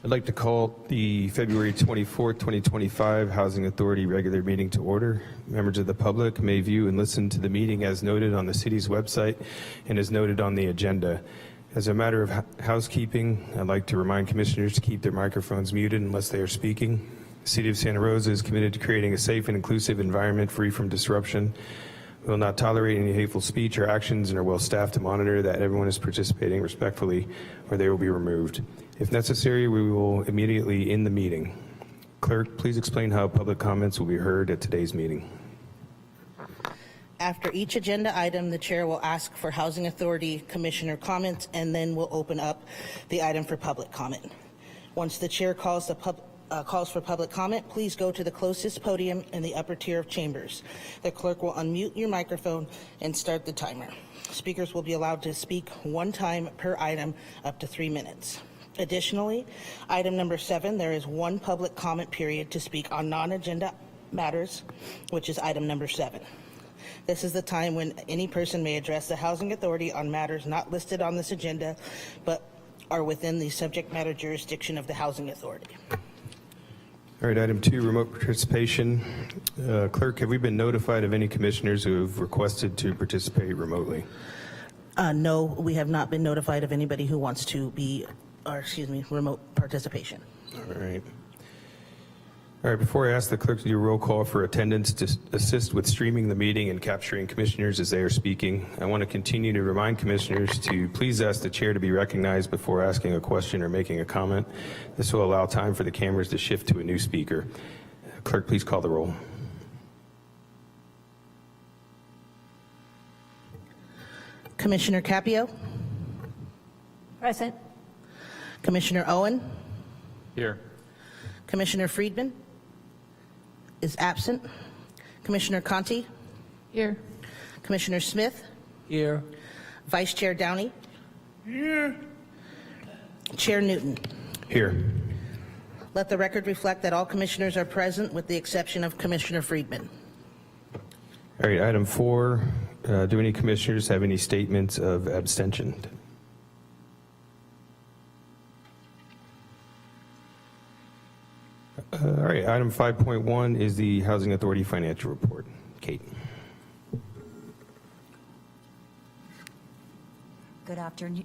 I'd like to call the February 24th, 2025 Housing Authority regular meeting to order. Members of the public may view and listen to the meeting as noted on the city's website and as noted on the agenda. As a matter of housekeeping, I'd like to remind commissioners to keep their microphones muted unless they are speaking. The City of Santa Rosa is committed to creating a safe and inclusive environment free from disruption. We will not tolerate any hateful speech or actions and are well staffed to monitor that everyone is participating respectfully or they will be removed. If necessary, we will immediately end the meeting. Clerk, please explain how public comments will be heard at today's meeting. After each agenda item, the chair will ask for Housing Authority Commissioner comments and then we'll open up the item for public comment. Once the chair calls for public comment, please go to the closest podium in the upper tier of chambers. The clerk will unmute your microphone and start the timer. Speakers will be allowed to speak one time per item up to 3 minutes. Additionally, item number 7, there is one public comment period to speak on non-agenda matters, which is item number 7. This is the time when any person may address the Housing Authority on matters not listed on this agenda, but are within the subject matter jurisdiction of the Housing Authority. All right, item 2, remote participation. Clerk, have we been notified of any commissioners who have requested to participate remotely? No, we have not been notified of anybody who wants to be, remote participation. All right. All right, before I ask the clerk to do a roll call for attendance to assist with streaming the meeting and capturing commissioners as they are speaking, I want to continue to remind commissioners to please ask the chair to be recognized before asking a question or making a comment. This will allow time for the cameras to shift to a new speaker. Clerk, please call the roll. Commissioner Capio? Present. Commissioner Owen? Here. Commissioner Friedman is absent. Commissioner Conti? Here. Commissioner Smith? Here. Vice Chair Downey? Here. Chair Newton? Here. Let the record reflect that all commissioners are present with the exception of Commissioner Friedman. All right, item 4, do any commissioners have any statements of abstention? All right, item 5.1 is the Housing Authority Financial Report. Kate. Good afternoon.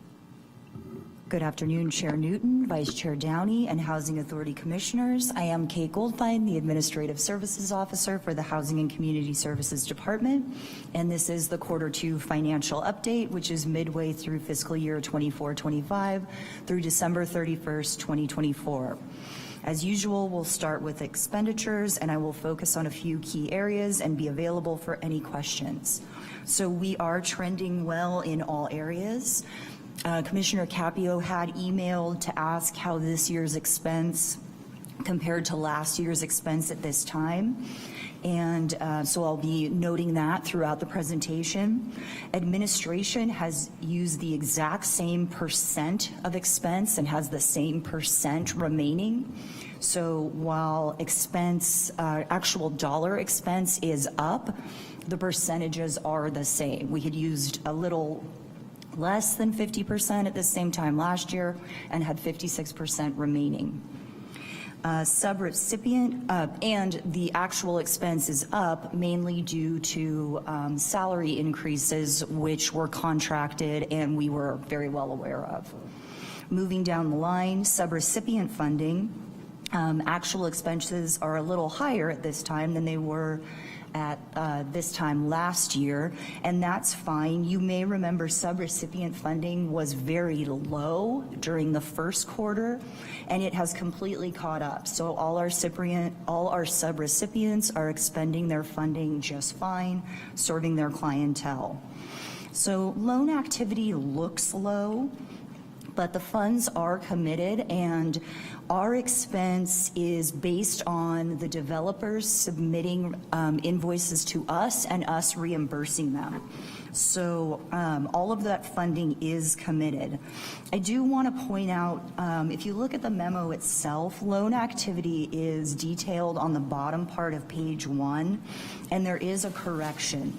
Good afternoon, Chair Newton, Vice Chair Downey, and Housing Authority Commissioners. I am Kate Goldfein, the Administrative Services Officer for the Housing and Community Services Department, and this is the Q2 financial update, which is midway through fiscal year 24-25 through December 31st, 2024. As usual, we'll start with expenditures, and I will focus on a few key areas and be available for any questions. So we are trending well in all areas. Commissioner Capio had emailed to ask how this year's expense compared to last year's expense at this time. And so I'll be noting that throughout the presentation. Administration has used the exact same percent of expense and has the same percent remaining. So while expense, actual dollar expense is up, the percentages are the same. We had used a little less than 50% at the same time last year and had 56% remaining. Subrecipient and the actual expense is up mainly due to salary increases which were contracted and we were very well aware of. Moving down the line, subrecipient funding, actual expenses are a little higher at this time than they were at this time last year, and that's fine. You may remember subrecipient funding was very low during the first quarter, and it has completely caught up. So all our subrecipients are expending their funding just fine, serving their clientele. So loan activity looks low, but the funds are committed, and our expense is based on the developers submitting invoices to us and us reimbursing them. So all of that funding is committed. I do want to point out, if you look at the memo itself, loan activity is detailed on the bottom part of page 1, and there is a correction.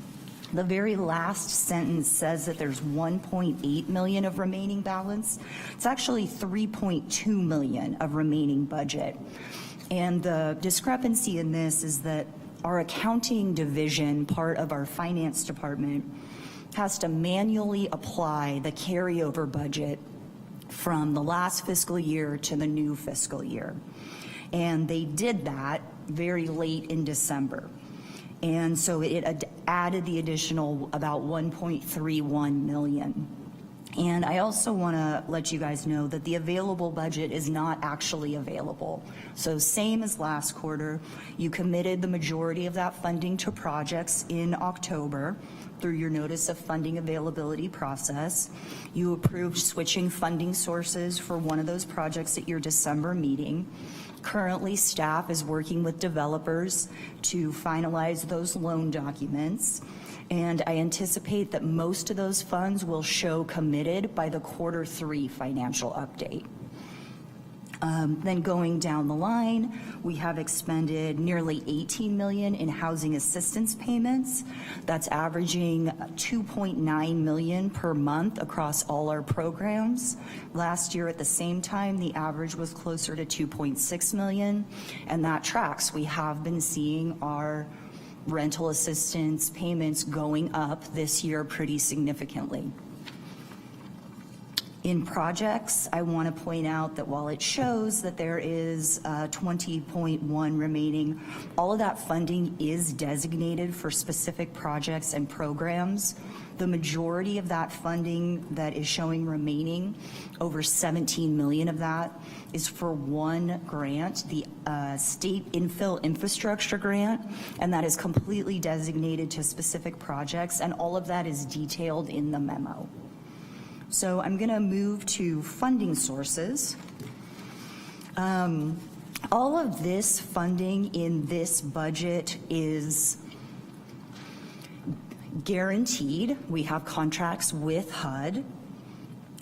The very last sentence says that there's 1.8 million of remaining balance. It's actually 3.2 million of remaining budget. And the discrepancy in this is that our accounting division, part of our finance department, has to manually apply the carryover budget from the last fiscal year to the new fiscal year. And they did that very late in December. And so it added the additional about 1.31 million. And I also want to let you guys know that the available budget is not actually available. So same as last quarter, you committed the majority of that funding to projects in October through your notice of funding availability process. You approved switching funding sources for one of those projects at your December meeting. Currently, staff is working with developers to finalize those loan documents, and I anticipate that most of those funds will show committed by the Q3 financial update. Then going down the line, we have expended nearly 18 million in housing assistance payments. That's averaging 2.9 million per month across all our programs. Last year at the same time, the average was closer to 2.6 million, and that tracks. We have been seeing our rental assistance payments going up this year pretty significantly. In projects, I want to point out that while it shows that there is 20.1 remaining, all of that funding is designated for specific projects and programs. The majority of that funding that is showing remaining, over 17 million of that, is for one grant, the state infill infrastructure grant, and that is completely designated to specific projects, and all of that is detailed in the memo. So I'm going to move to funding sources. All of this funding in this budget is guaranteed. We have contracts with HUD.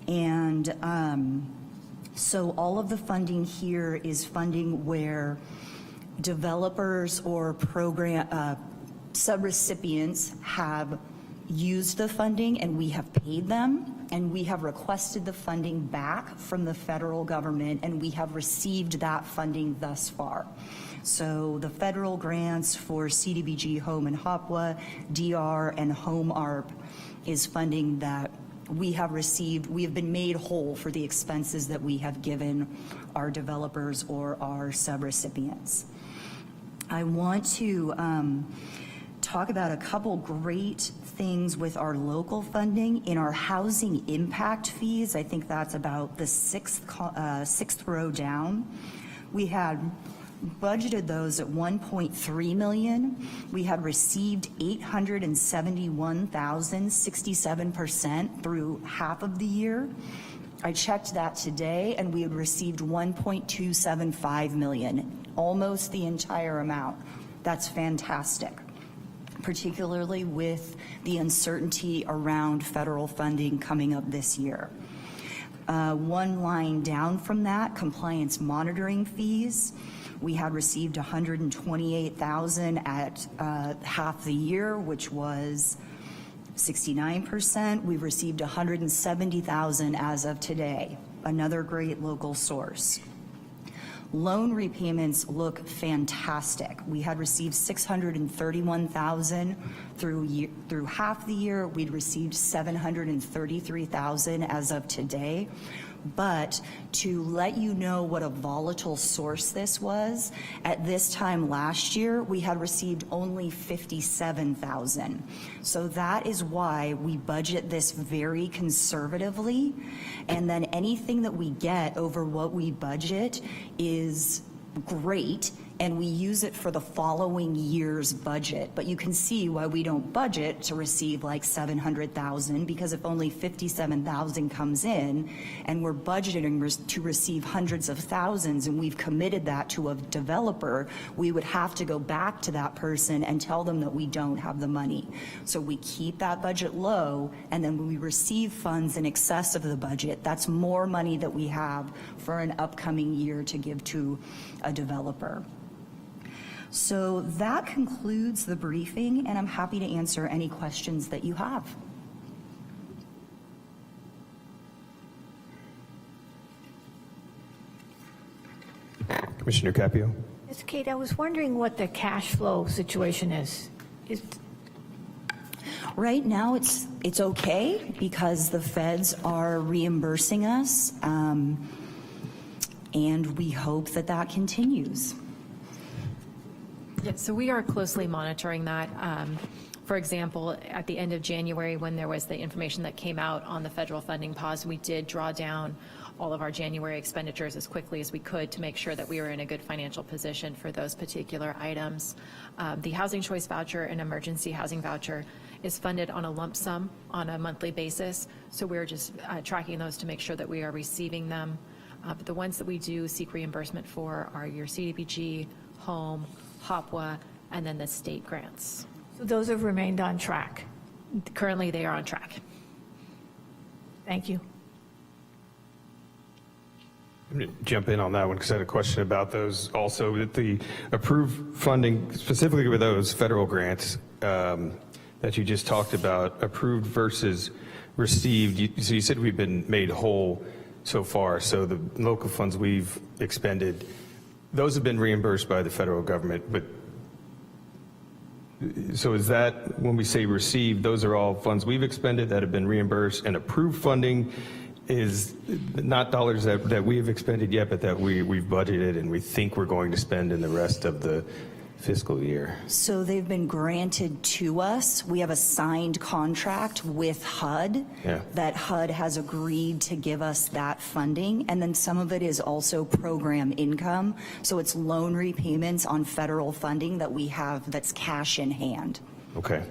And so all of the funding here is funding where developers or program subrecipients have used the funding and we have paid them, and we have requested the funding back from the federal government, and we have received that funding thus far. So the federal grants for CDBG Home and HOPWA, DR, and Home ARP is funding that we have received. We have been made whole for the expenses that we have given our developers or our subrecipients. I want to talk about a couple great things with our local funding. In our housing impact fees, I think that's about the sixth row down. We had budgeted those at 1.3 million. We had received 871,000, 67% through half of the year. I checked that today, and we had received 1.275 million, almost the entire amount. That's fantastic, particularly with the uncertainty around federal funding coming up this year. One line down from that, compliance monitoring fees. We had received 128,000 at half the year, which was 69%. We've received 170,000 as of today. Another great local source. Loan repayments look fantastic. We had received 631,000 through half the year. We'd received 733,000 as of today. But to let you know what a volatile source this was, at this time last year, we had received only 57,000. So that is why we budget this very conservatively. And then anything that we get over what we budget is great, and we use it for the following year's budget. But you can see why we don't budget to receive like 700,000, because if only 57,000 comes in and we're budgeting to receive hundreds of thousands and we've committed that to a developer, we would have to go back to that person and tell them that we don't have the money. So we keep that budget low, and then when we receive funds in excess of the budget, that's more money that we have for an upcoming year to give to a developer. So that concludes the briefing, and I'm happy to answer any questions that you have. Commissioner Capio? Ms. Kate, I was wondering what the cash flow situation is. Right now, it's okay because the feds are reimbursing us, and we hope that that continues. Yeah, so we are closely monitoring that. For example, at the end of January, when there was the information that came out on the federal funding pause, we did draw down all of our January expenditures as quickly as we could to make sure that we were in a good financial position for those particular items. The Housing Choice Voucher and Emergency Housing Voucher is funded on a lump sum on a monthly basis, so we're just tracking those to make sure that we are receiving them. But the ones that we do seek reimbursement for are your CDBG, home, HOPWA, and then the state grants. So those have remained on track. Currently, they are on track. Thank you. I'm going to jump in on that one because I had a question about those also. That the approved funding, specifically with those federal grants that you just talked about, approved versus received. So you said we've been made whole so far. So the local funds we've expended, those have been reimbursed by the federal government. But so is that when we say received, those are all funds we've expended that have been reimbursed, and approved funding is not dollars that we have expended yet, but that we've budgeted and we think we're going to spend in the rest of the fiscal year? So they've been granted to us. We have a signed contract with HUD that HUD has agreed to give us that funding. And then some of it is also program income. So it's loan repayments on federal funding that we have that's cash in hand. Okay.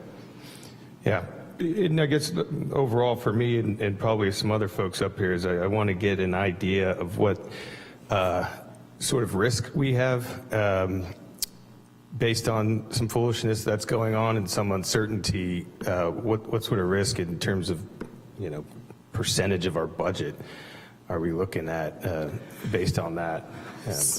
Yeah. And I guess overall for me and probably some other folks up here is I want to get an idea of what sort of risk we have based on some foolishness that's going on and some uncertainty. What sort of risk in terms of, percentage of our budget are we looking at based on that?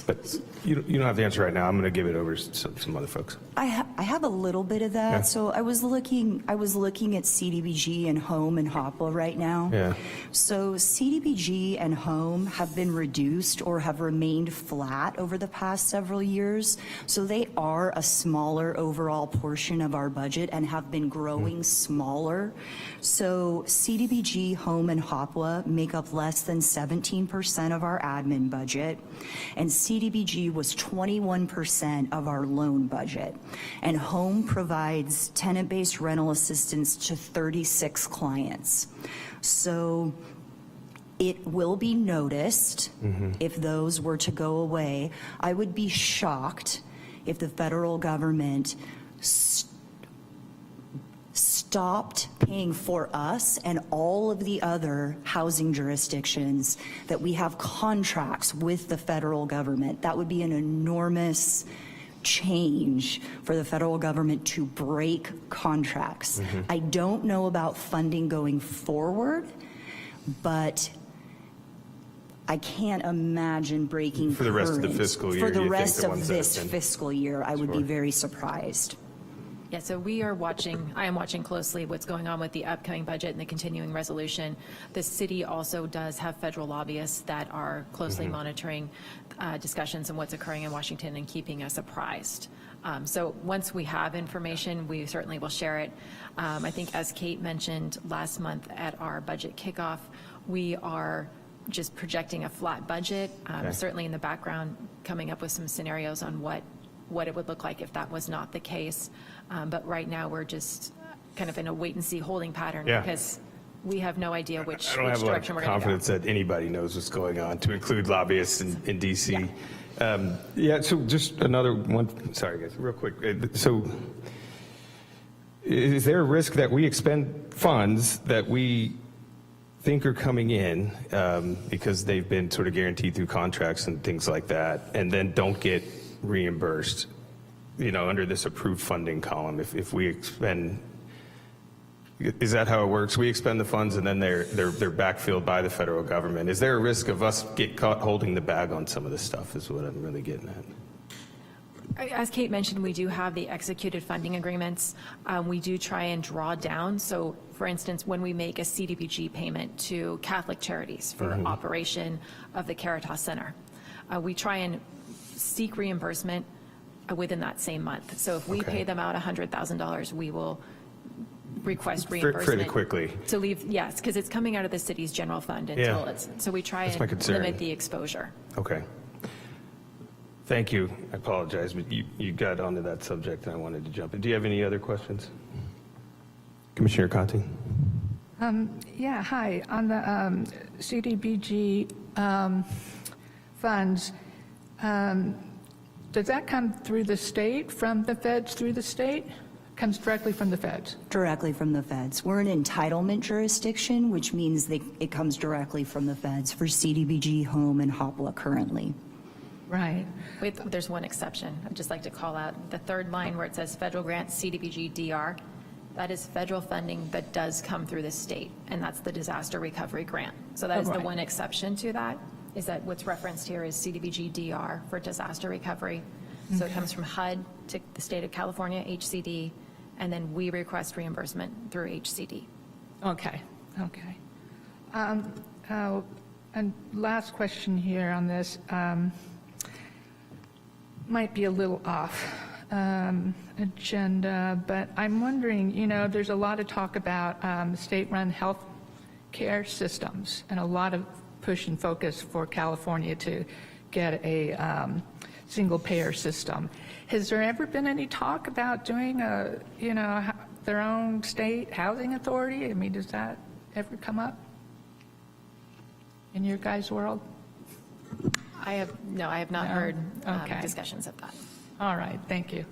But you don't have the answer right now. I'm going to give it over to some other folks. I have a little bit of that. Yeah. So I was looking at CDBG and home and HOPWA right now. Yeah. So CDBG and home have been reduced or have remained flat over the past several years. So they are a smaller overall portion of our budget and have been growing smaller. So CDBG, home, and HOPWA make up less than 17% of our admin budget, and CDBG was 21% of our loan budget. And home provides tenant-based rental assistance to 36 clients. So it will be noticed if those were to go away. I would be shocked if the federal government stopped paying for us and all of the other housing jurisdictions that we have contracts with the federal government. That would be an enormous change for the federal government to break contracts. I don't know about funding going forward, but I can't imagine breaking For the rest of the current. fiscal year, For the you think rest the of ones that this have been- fiscal year, I would be very surprised. Yeah, so I am watching closely what's going on with the upcoming budget and the continuing resolution. The city also does have federal lobbyists that are closely monitoring discussions and what's occurring in Washington and keeping us apprised. So once we have information, we certainly will share it. I think as Kate mentioned last month at our budget kickoff, we are just projecting a flat budget, certainly in the background, coming up with some scenarios on what it would look like if that was not the case. But right now, we're just kind of in a wait-and-see holding pattern because we have no idea which I don't have a lot direction of we're going to go. confidence that anybody knows what's going on, to include lobbyists in D.C. So just another one. Sorry, guys, real quick. So is there a risk that we expend funds that we think are coming in because they've been sort of guaranteed through contracts and things like that, and then don't get reimbursed, under this approved funding column? If we expend, is that how it works? We expend the funds and then they're backfilled by the federal government. Is there a risk of us get caught holding the bag on some of this stuff is what I'm really getting at. As Kate mentioned, we do have the executed funding agreements. We do try and draw down. So for instance, when we make a CDBG payment to Catholic Charities for operation of the Caritas Center, we try and seek reimbursement within that same month. So if we pay them out $100,000, we will request reimbursement. Fairly quickly. To leave, yes, because it's coming out of the city's general fund until it's, so we try That's my and concern. limit the exposure. Okay. Thank you. I apologize, but you got onto that subject and I wanted to jump in. Do you have any other questions? Commissioner Conti? Yeah, hi. On the CDBG funds, does that come through the state, from the feds through the state? Comes directly from the feds? Directly from the feds. We're an entitlement jurisdiction, which means it comes directly from the feds for CDBG, Home, and HOPLA currently. Right. There's one exception. I'd just like to call out the third line where it says federal grant CDBG DR. That is federal funding that does come through the state, and that's the disaster recovery grant. So that is the right. one exception to that, is that what's referenced here is CDBG DR for disaster recovery. So it comes from HUD to the state of California, HCD, and then we request reimbursement through HCD. Okay, okay. And last question here on this, might be a little off agenda, but I'm wondering, you know, there's a lot of talk about state-run health care systems and a lot of push and focus for California to get a single-payer system. Has there ever been any talk about doing a, you know, their own state housing authority? I mean, does that ever come up in your guys' world? I have not heard Okay. discussions of that. All right, thank you.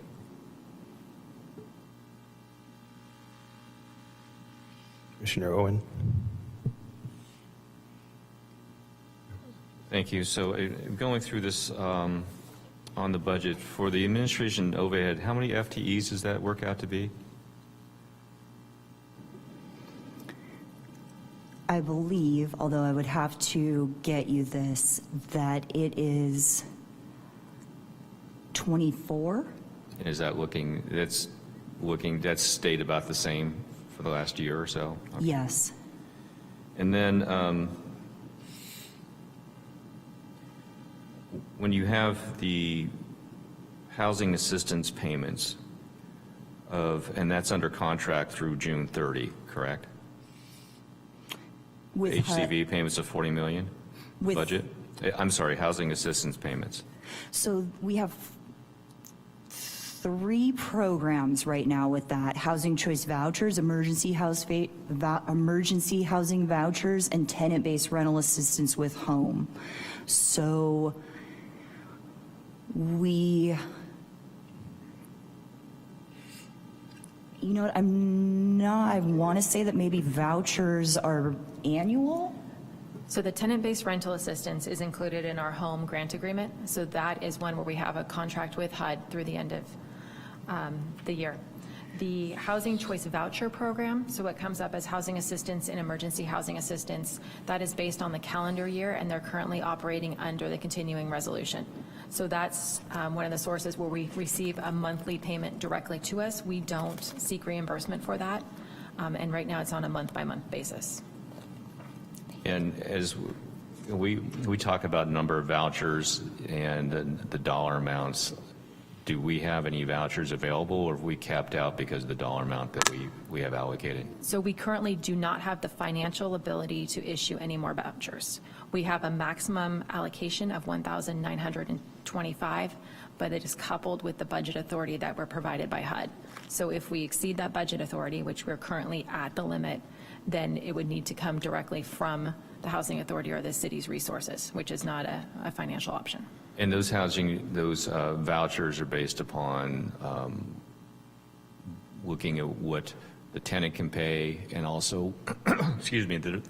Commissioner Owen? Thank you. So going through this on the budget, for the administration overhead, how many FTEs does that work out to be? I believe, although I would have to get you this, that it is 24. And is that that's stayed about the same for the last year or so? Okay. Yes. And then when you have the housing assistance payments and that's under contract through June 30, correct? With HCV payments of 40 million With- budget? I'm sorry, housing assistance payments. So we have 3 programs right now with that: housing choice vouchers, emergency housing vouchers, and tenant-based rental assistance with home. So we, you know what, I want to say that maybe vouchers are annual. So the tenant-based rental assistance is included in our home grant agreement. So that is one where we have a contract with HUD through the end of the year. The housing choice voucher program, so what comes up as housing assistance and emergency housing assistance, that is based on the calendar year, and they're currently operating under the continuing resolution. So that's one of the sources where we receive a monthly payment directly to us. We don't seek reimbursement for that, and right now it's on a month-by-month basis. And as we talk about number of vouchers and the dollar amounts, do we have any vouchers available, or have we capped out because of the dollar amount that we have allocated? So we currently do not have the financial ability to issue any more vouchers. We have a maximum allocation of 1,925, but it is coupled with the budget authority that we're provided by HUD. So if we exceed that budget authority, which we're currently at the limit, then it would need to come directly from the housing authority or the city's resources, which is not a financial option. And those vouchers are based upon looking at what the tenant can pay, and also, excuse me, the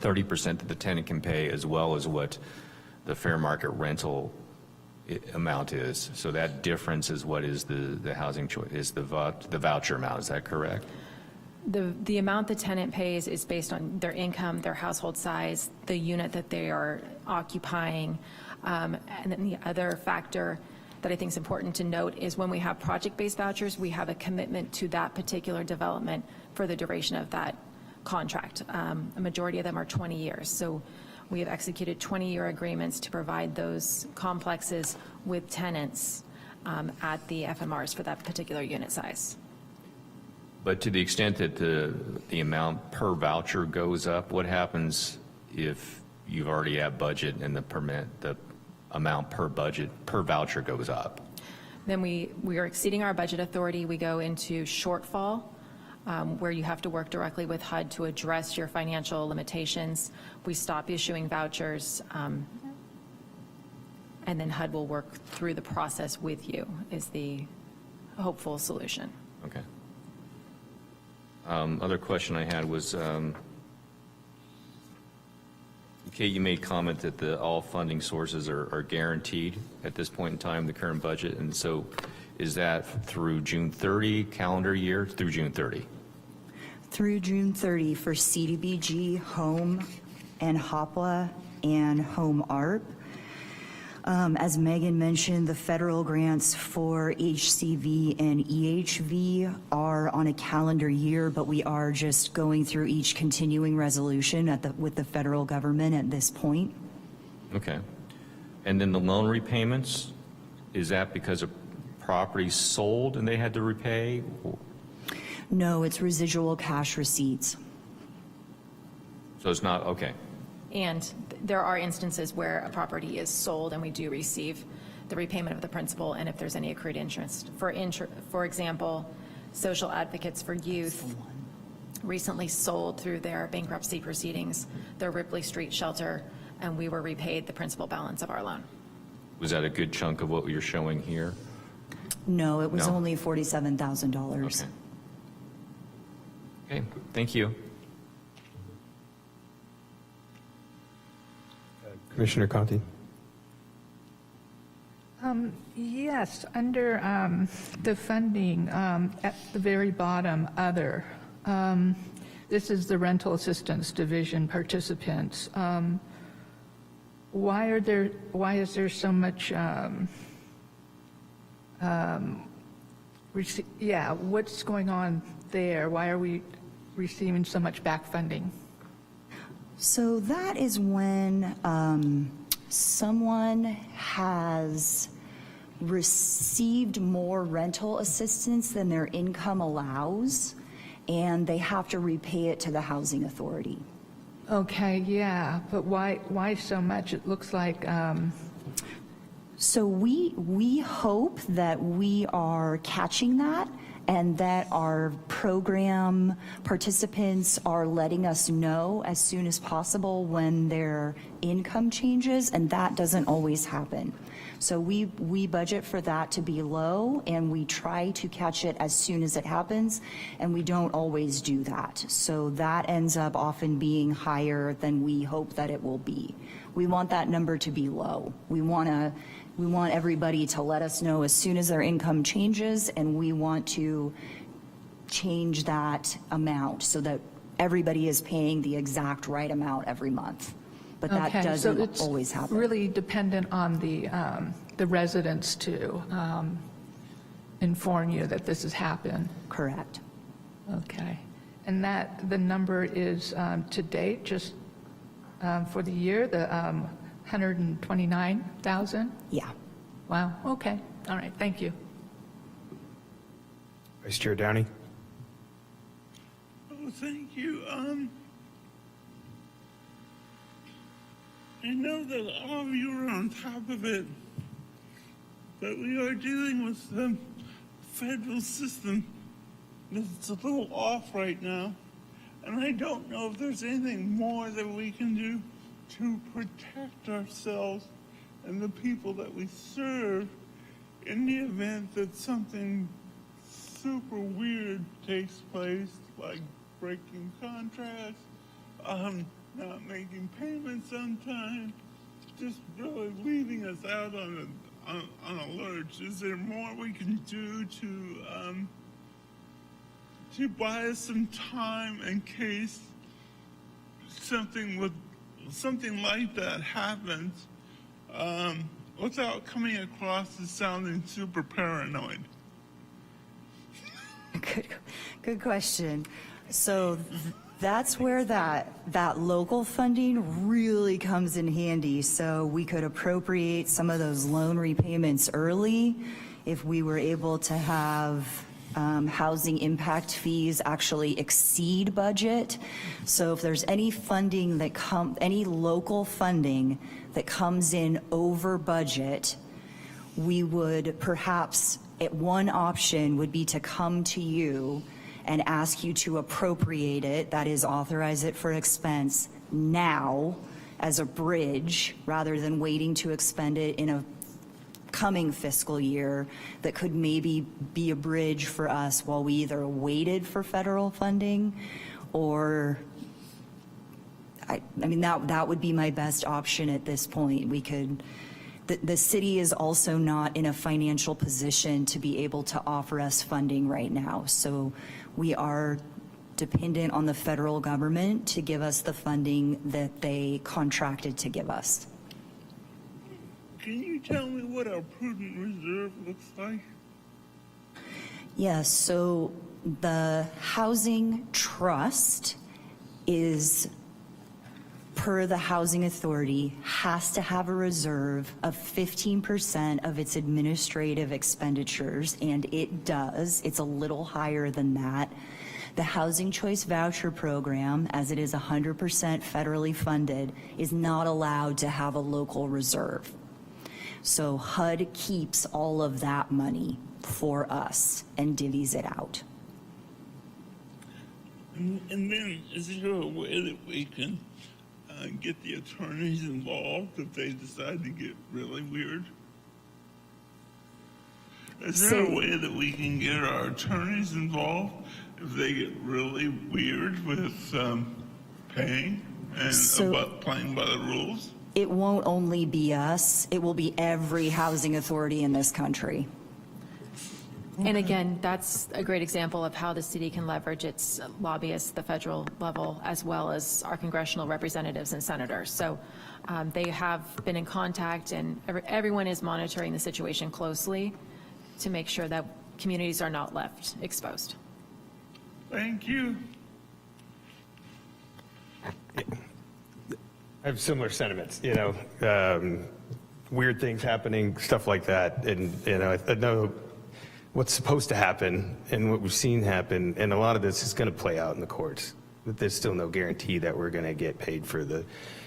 30% that the tenant can pay, as well as what the fair market rental amount is. So that difference is what is the housing choice, is the voucher amount. Is that correct? The amount the tenant pays is based on their income, their household size, the unit that they are occupying, and then the other factor that I think is important to note is when we have project-based vouchers, we have a commitment to that particular development for the duration of that contract. A majority of them are 20 years. So we have executed 20-year agreements to provide those complexes with tenants at the FMRs for that particular unit size. But to the extent that the amount per voucher goes up, what happens if you've already at budget and the amount per voucher goes up? Then we are exceeding our budget authority. We go into shortfall, where you have to work directly with HUD to address your financial limitations. We stop issuing vouchers, and then HUD will work through the process with you, is the hopeful solution. Okay. Other question I had was, Kate, you made comment that all funding sources are guaranteed at this point in time, the current budget, and so is that through June 30 calendar year, through June 30? Through June 30 for CDBG, Home, and HOPWA, and Home ARP. As Megan mentioned, the federal grants for HCV and EHV are on a calendar year, but we are just going through each continuing resolution with the federal government at this point. Okay. And then the loan repayments, is that because of property sold and they had to repay? No, it's residual cash receipts. So it's not, okay. And there are instances where a property is sold and we do receive the repayment of the principal, and if there's any accrued interest. For example, Social Advocates for Youth recently sold through their bankruptcy proceedings their Ripley Street shelter, and we were repaid the principal balance of our loan. Was that a good chunk of what you're showing here? No, it was No. only $47,000. Okay. Okay, thank you. Commissioner Conti. Yes, under the funding, at the very bottom, other, this is the rental assistance division participants. Why is there so much, what's going on there? Why are we receiving so much back funding? So that is when someone has received more rental assistance than their income allows, and they have to repay it to the housing authority. Okay, yeah, but why so much? It looks like, So we hope that we are catching that, and that our program participants are letting us know as soon as possible when their income changes, and that doesn't always happen. So we budget for that to be low, and we try to catch it as soon as it happens, and we don't always do that. So that ends up often being higher than we hope that it will be. We want that number to be low. We want everybody to let us know as soon as their income changes, and we want to change that amount so that everybody is paying the exact right amount every month. But that okay, so doesn't it's always happen. really dependent on the residents to inform you that this has happened. Correct. Okay. And that, the number is to date, just for the year, the 129,000? Yeah. Wow, okay. All right, thank you. Vice Chair Downey. Oh, thank you. I know that all of you are on top of it, but we are dealing with the federal system that's a little off right now, and I don't know if there's anything more that we can do to protect ourselves and the people that we serve in the event that something super weird takes place, like breaking contracts, not making payments on time, just really leaving us out on a lurch. Is there more we can do to buy us some time in case something like that happens? without coming across as sounding super paranoid? Good question. So that's where that local funding really comes in handy. So we could appropriate some of those loan repayments early if we were able to have housing impact fees actually exceed budget. So if there's any funding that any local funding that comes in over budget, we would perhaps, one option would be to come to you and ask you to appropriate it, that is, authorize it for expense now as a bridge, rather than waiting to expend it in a coming fiscal year that could maybe be a bridge for us while we either waited for federal funding or, I mean, that would be my best option at this point. We could, the city is also not in a financial position to be able to offer us funding right now. So we are dependent on the federal government to give us the funding that they contracted to give us. Can you tell me what our prudent reserve looks like? Yes, so the housing trust is, per the Housing Authority, has to have a reserve of 15% of its administrative expenditures, and it does. It's a little higher than that. The Housing Choice Voucher Program, as it is 100% federally funded, is not allowed to have a local reserve. So HUD keeps all of that money for us and divvies it out. And then, is there a way that we can get the attorneys involved if they decide to get really weird? Is there a way that we can get our attorneys involved if they get really weird with paying and playing by the rules? It won't only be us, it will be every housing authority in this country. And again, that's a great example of how the city can leverage its lobbyists, the federal level, as well as our congressional representatives and senators. So they have been in contact, and everyone is monitoring the situation closely to make sure that communities are not left exposed. Thank you. I have similar sentiments, you know, weird things happening, stuff like that. And, you know, I know what's supposed to happen and what we've seen happen, and a lot of this is going to play out in the courts. But there's still no guarantee that we're going to get paid for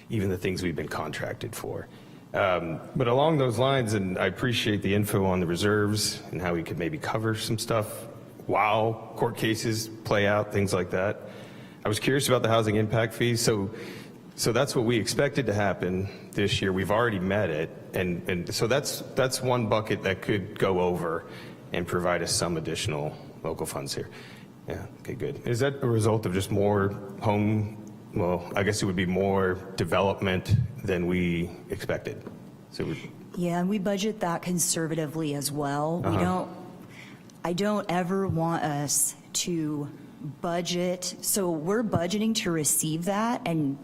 even the things we've been contracted for. But along those lines, and I appreciate the info on the reserves and how we could maybe cover some stuff while court cases play out, things like that. I was curious about the housing impact fees. So that's what we expected to happen this year. We've already met it, and so that's one bucket that could go over and provide us some additional local funds here. Yeah, okay, good. Is that a result of just more well, I guess it would be more development than we expected? So Yeah, and we budget that conservatively as well. I don't ever want us to budget, so we're budgeting to receive that, and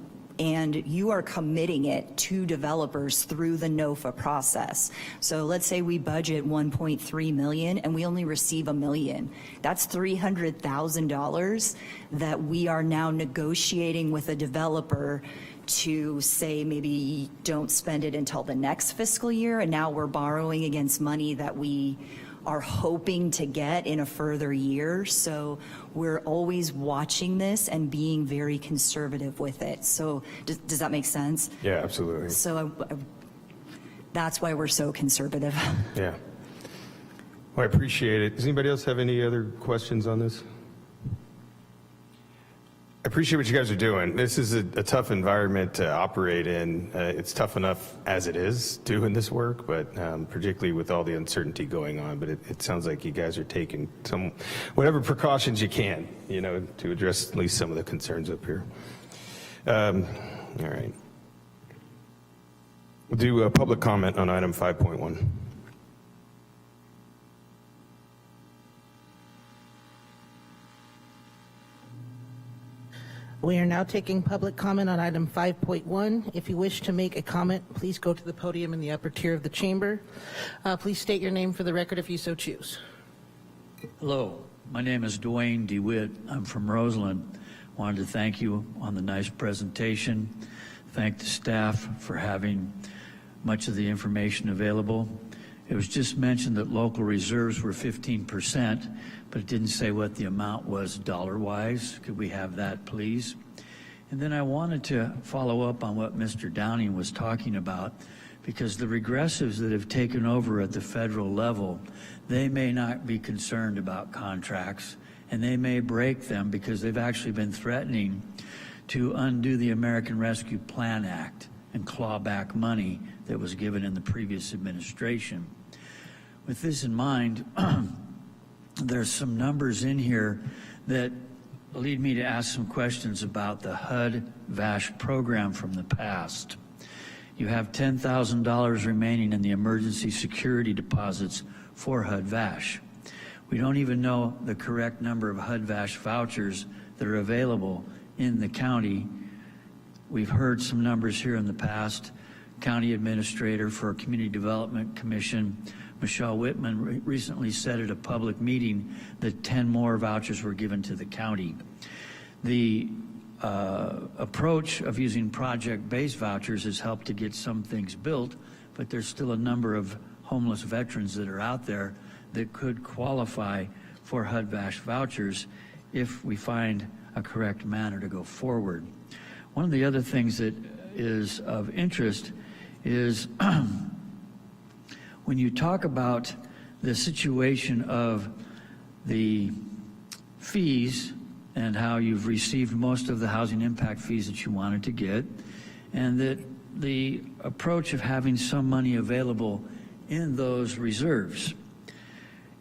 you are committing it to developers through the NOFA process. So let's say we budget 1.3 million and we only receive $1 million. That's $300,000 that we are now negotiating with a developer to say maybe don't spend it until the next fiscal year, and now we're borrowing against money that we are hoping to get in a further year. So we're always watching this and being very conservative with it. So does that make sense? yeah, absolutely. So that's why we're so conservative. Yeah. Well, I appreciate it. Does anybody else have any other questions on this? I appreciate what you guys are doing. This is a tough environment to operate in. It's tough enough as it is doing this work, but particularly with all the uncertainty going on. But it sounds like you guys are taking whatever precautions you can, you know, to address at least some of the concerns up here. All right. We'll do a public comment on item 5.1. We are now taking public comment on item 5.1. If you wish to make a comment, please go to the podium in the upper tier of the chamber. Please state your name for the record if you so choose. Hello, my name is Dwayne DeWitt. I'm from Roseland. Wanted to thank you on the nice presentation. Thank the staff for having much of the information available. It was just mentioned that local reserves were 15%, but it didn't say what the amount was dollar-wise. Could we have that, please? And then I wanted to follow up on what Mr. Downing was talking about, because the regressives that have taken over at the federal level, they may not be concerned about contracts, and they may break them because they've actually been threatening to undo the American Rescue Plan Act and claw back money that was given in the previous administration. With this in mind, there's some numbers in here that lead me to ask some questions about the HUD-VASH program from the past. You have $10,000 remaining in the emergency security deposits for HUD-VASH. We don't even know the correct number of HUD-VASH vouchers that are available in the county. We've heard some numbers here in the past. County Administrator for Community Development Commission, Michelle Whitman, recently said at a public meeting that 10 more vouchers were given to the county. The approach of using project-based vouchers has helped to get some things built, but there's still a number of homeless veterans that are out there that could qualify for HUD-VASH vouchers if we find a correct manner to go forward. One of the other things that is of interest is when you talk about the situation of the fees and how you've received most of the housing impact fees that you wanted to get, and that the approach of having some money available in those reserves.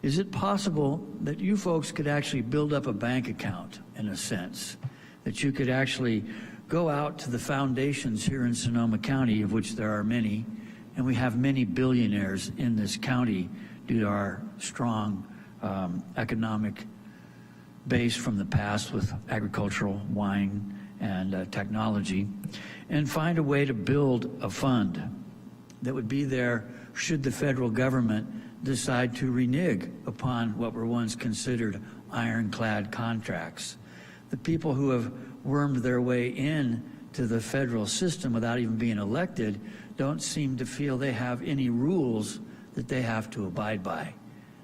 Is it possible that you folks could actually build up a bank account, in a sense, that you could actually go out to the foundations here in Sonoma County, of which there are many, and we have many billionaires in this county due to our strong economic base from the past with agricultural, wine, and technology, and find a way to build a fund that would be there should the federal government decide to renege upon what were once considered ironclad contracts. The people who have wormed their way in to the federal system without even being elected don't seem to feel they have any rules that they have to abide by,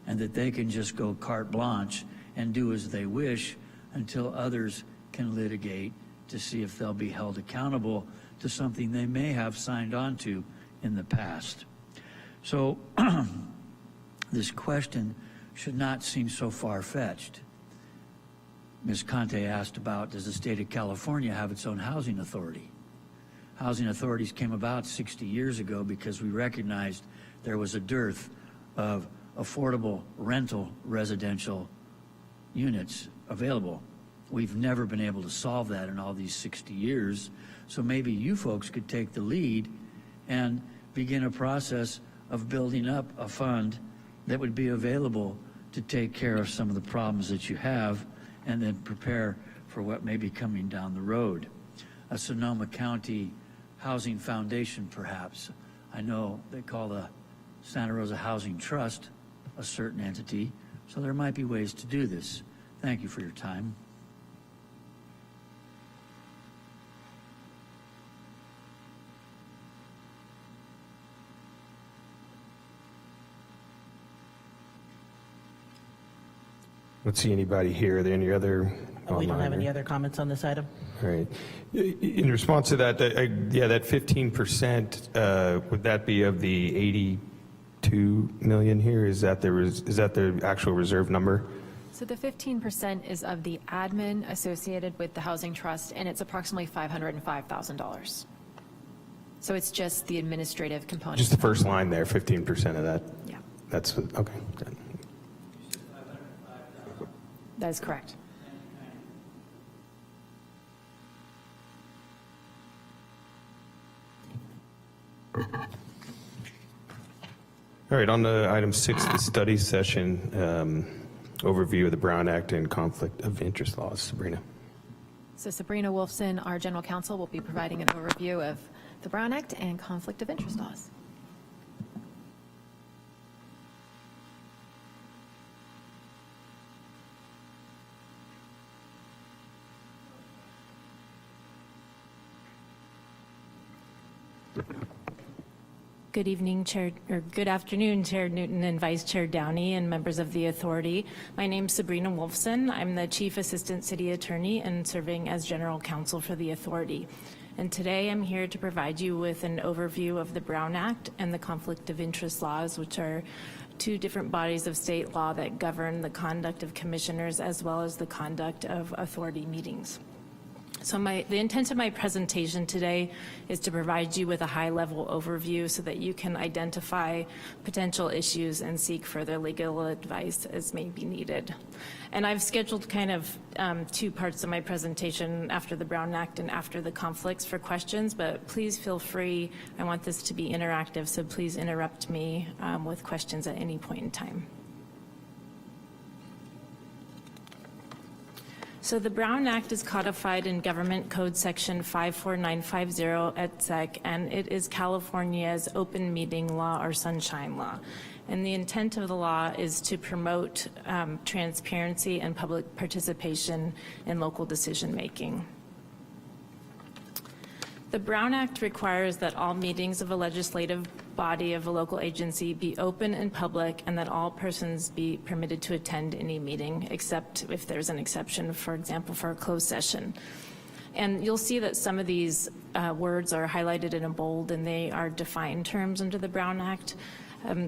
and that they can just go carte blanche and do as they wish until others can litigate to see if they'll be held accountable to something they may have signed on to in the past. So this question should not seem so far-fetched. Ms. Conte asked about, does the state of California have its own housing authority? Housing authorities came about 60 years ago because we recognized there was a dearth of affordable rental residential units available. We've never been able to solve that in all these 60 years, so maybe you folks could take the lead and begin a process of building up a fund that would be available to take care of some of the problems that you have, and then prepare for what may be coming down the road. A Sonoma County Housing Foundation, perhaps. I know they call the Santa Rosa Housing Trust a certain entity, so there might be ways to do this. Thank you for your time. Let's see anybody here. Are there any other? We don't have online any or- other comments on this item. All right. In response to that, yeah, that 15%, would that be of the 82 million here? Is that the actual reserve number? So the 15% is of the admin associated with the housing trust, and it's approximately $505,000. So it's just the administrative component. Just the first line there, 15% of that? Yeah, That's, okay. Good. that is correct. All right, on to item 6, the study session, overview of the Brown Act and conflict of interest laws. Sabrina. So Sabrina Wolfson, our general counsel, will be providing an overview of the Brown Act and conflict of interest laws. Good evening, Chair, or good afternoon, Chair Newton and Vice Chair Downey and members of the authority. My name's Sabrina Wolfson. I'm the Chief Assistant City Attorney and serving as General Counsel for the authority. And today I'm here to provide you with an overview of the Brown Act and the conflict of interest laws, which are two different bodies of state law that govern the conduct of commissioners as well as the conduct of authority meetings. So the intent of my presentation today is to provide you with a high-level overview so that you can identify potential issues and seek further legal advice as may be needed. And I've scheduled kind of two parts of my presentation, after the Brown Act and after the conflicts, for questions, but please feel free. I want this to be interactive, so please interrupt me with questions at any point in time. So the Brown Act is codified in Government Code Section 54950 et sec, and it is California's open meeting law or sunshine law. And the intent of the law is to promote transparency and public participation in local decision making. The Brown Act requires that all meetings of a legislative body of a local agency be open and public, and that all persons be permitted to attend any meeting, except if there's an exception, for example, for a closed session. And you'll see that some of these words are highlighted in a bold, and they are defined terms under the Brown Act.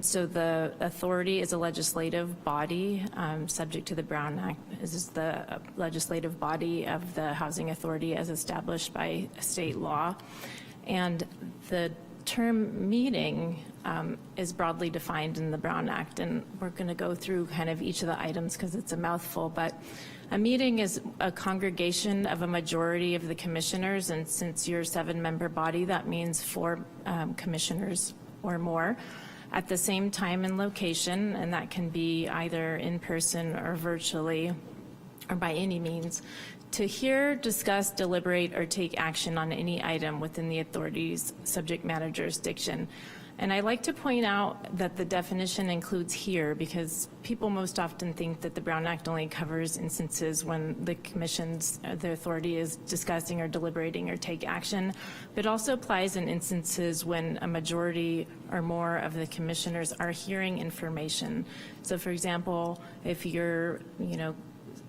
So the authority is a legislative body subject to the Brown Act. This is the legislative body of the Housing Authority as established by state law. And the term meeting is broadly defined in the Brown Act, and we're going to go through kind of each of the items because it's a mouthful, but a meeting is a congregation of a majority of the commissioners, and since you're a 7-member body, that means 4 commissioners or more at the same time and location, and that can be either in person or virtually or by any means, to hear, discuss, deliberate, or take action on any item within the authority's subject matter jurisdiction. And I like to point out that the definition includes here because people most often think that the Brown Act only covers instances when the commission's, the authority is discussing or deliberating or take action, but also applies in instances when a majority or more of the commissioners are hearing information. So for example, if you're,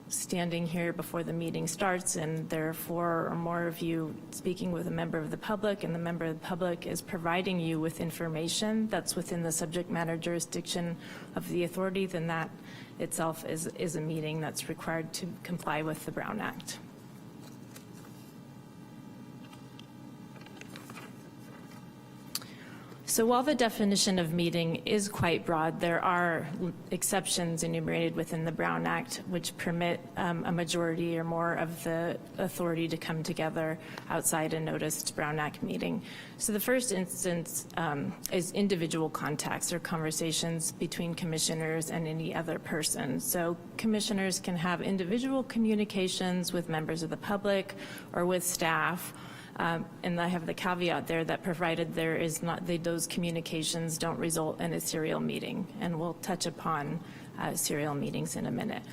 standing here before the meeting starts and there are 4 or more of you speaking with a member of the public, and the member of the public is providing you with information that's within the subject matter jurisdiction of the authority, then that itself is a meeting that's required to comply with the Brown Act. So while the definition of meeting is quite broad, there are exceptions enumerated within the Brown Act which permit a majority or more of the authority to come together outside a noticed Brown Act meeting. So the first instance is individual contacts or conversations between commissioners and any other person. So commissioners can have individual communications with members of the public or with staff. And I have the caveat there that provided there is not, those communications don't result in a serial meeting, and we'll touch upon serial meetings in a minute.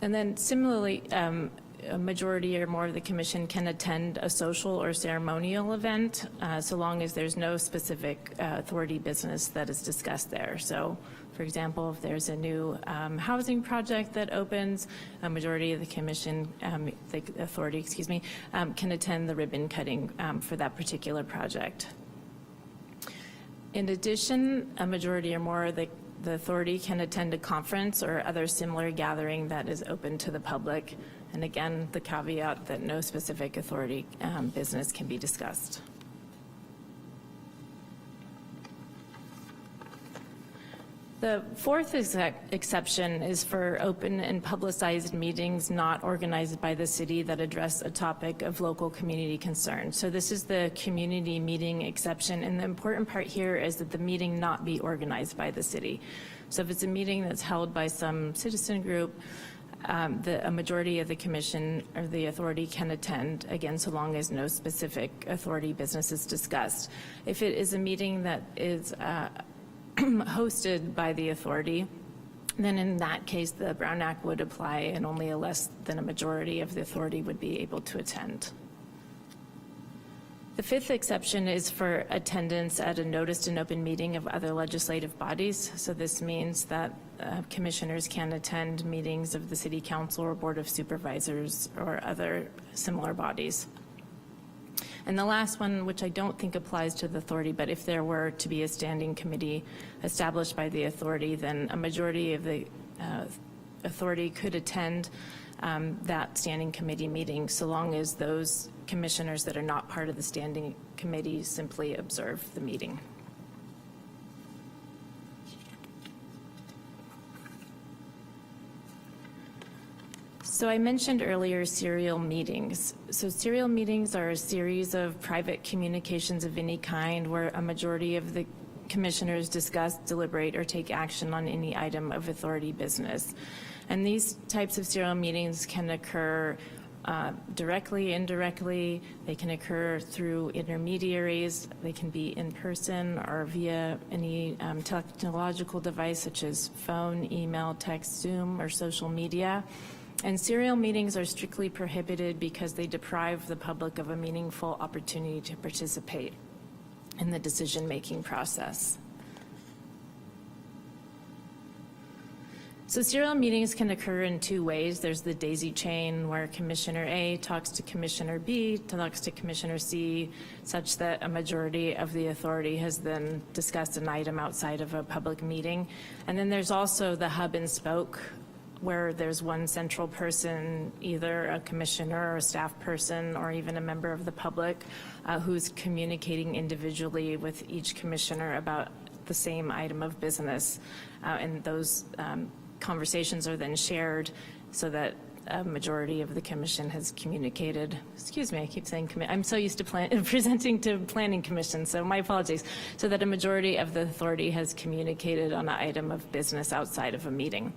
And then similarly, a majority or more of the commission can attend a social or ceremonial event so long as there's no specific authority business that is discussed there. So for example, if there's a new housing project that opens, a majority of the commission, the authority, can attend the ribbon cutting for that particular project. In addition, a majority or more of the authority can attend a conference or other similar gathering that is open to the public. And again, the caveat that no specific authority business can be discussed. The fourth exception is for open and publicized meetings not organized by the city that address a topic of local community concern. So this is the community meeting exception, and the important part here is that the meeting not be organized by the city. So if it's a meeting that's held by some citizen group, a majority of the commission or the authority can attend, again, so long as no specific authority business is discussed. If it is a meeting that is hosted by the authority, then in that case, the Brown Act would apply and only a less than a majority of the authority would be able to attend. The fifth exception is for attendance at a noticed and open meeting of other legislative bodies. So this means that commissioners can attend meetings of the City Council or Board of Supervisors or other similar bodies. And the last one, which I don't think applies to the authority, but if there were to be a standing committee established by the authority, then a majority of the authority could attend that standing committee meeting, so long as those commissioners that are not part of the standing committee simply observe the meeting. So I mentioned earlier serial meetings. So serial meetings are a series of private communications of any kind where a majority of the commissioners discuss, deliberate, or take action on any item of authority business. And these types of serial meetings can occur directly, indirectly. They can occur through intermediaries. They can be in person or via any technological device such as phone, email, text, Zoom, or social media. And serial meetings are strictly prohibited because they deprive the public of a meaningful opportunity to participate in the decision-making process. So serial meetings can occur in two ways. There's the daisy chain where Commissioner A talks to Commissioner B, talks to Commissioner C, such that a majority of the authority has then discussed an item outside of a public meeting. And then there's also the hub and spoke, where there's one central person, either a commissioner or a staff person or even a member of the public who's communicating individually with each commissioner about the same item of business. And those conversations are then shared so that a majority of the commission has communicated. Excuse me, I keep saying I'm so used to presenting to planning commission, so my apologies. So that a majority of the authority has communicated on an item of business outside of a meeting.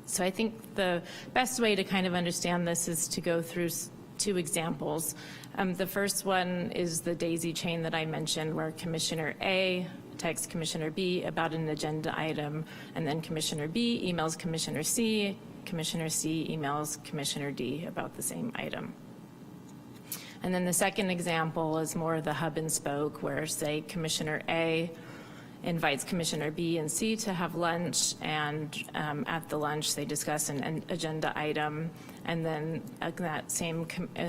So I think the best way to kind of understand this is to go through two examples. The first one is the daisy chain that I mentioned, where Commissioner A texts Commissioner B about an agenda item, and then Commissioner B emails Commissioner C emails Commissioner D about the same item. And then the second example is more the hub and spoke, where, say, Commissioner A invites Commissioner B and C to have lunch, and at the lunch they discuss an agenda item, and then that same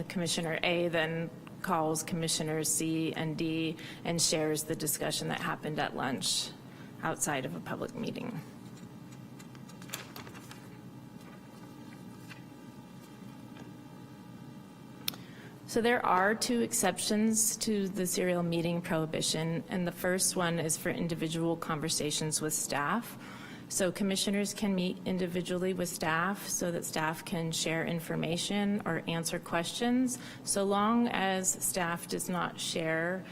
Commissioner A then calls Commissioners C and D and shares the discussion that happened at lunch outside of a public meeting. So there are two exceptions to the serial meeting prohibition, and the first one is for individual conversations with staff. So commissioners can meet individually with staff so that staff can share information or answer questions, so long as staff does not share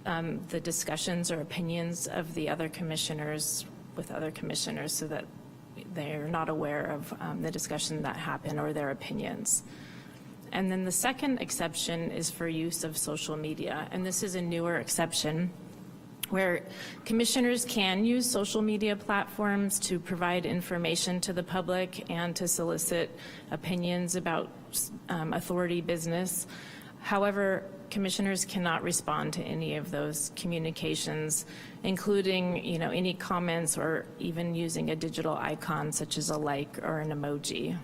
the discussions or opinions of the other commissioners with other commissioners, so that they're not aware of the discussion that happened or their opinions. And then the second exception is for use of social media, and this is a newer exception where commissioners can use social media platforms to provide information to the public and to solicit opinions about authority business. However, commissioners cannot respond to any of those communications, including, any comments or even using a digital icon such as a like or an emoji.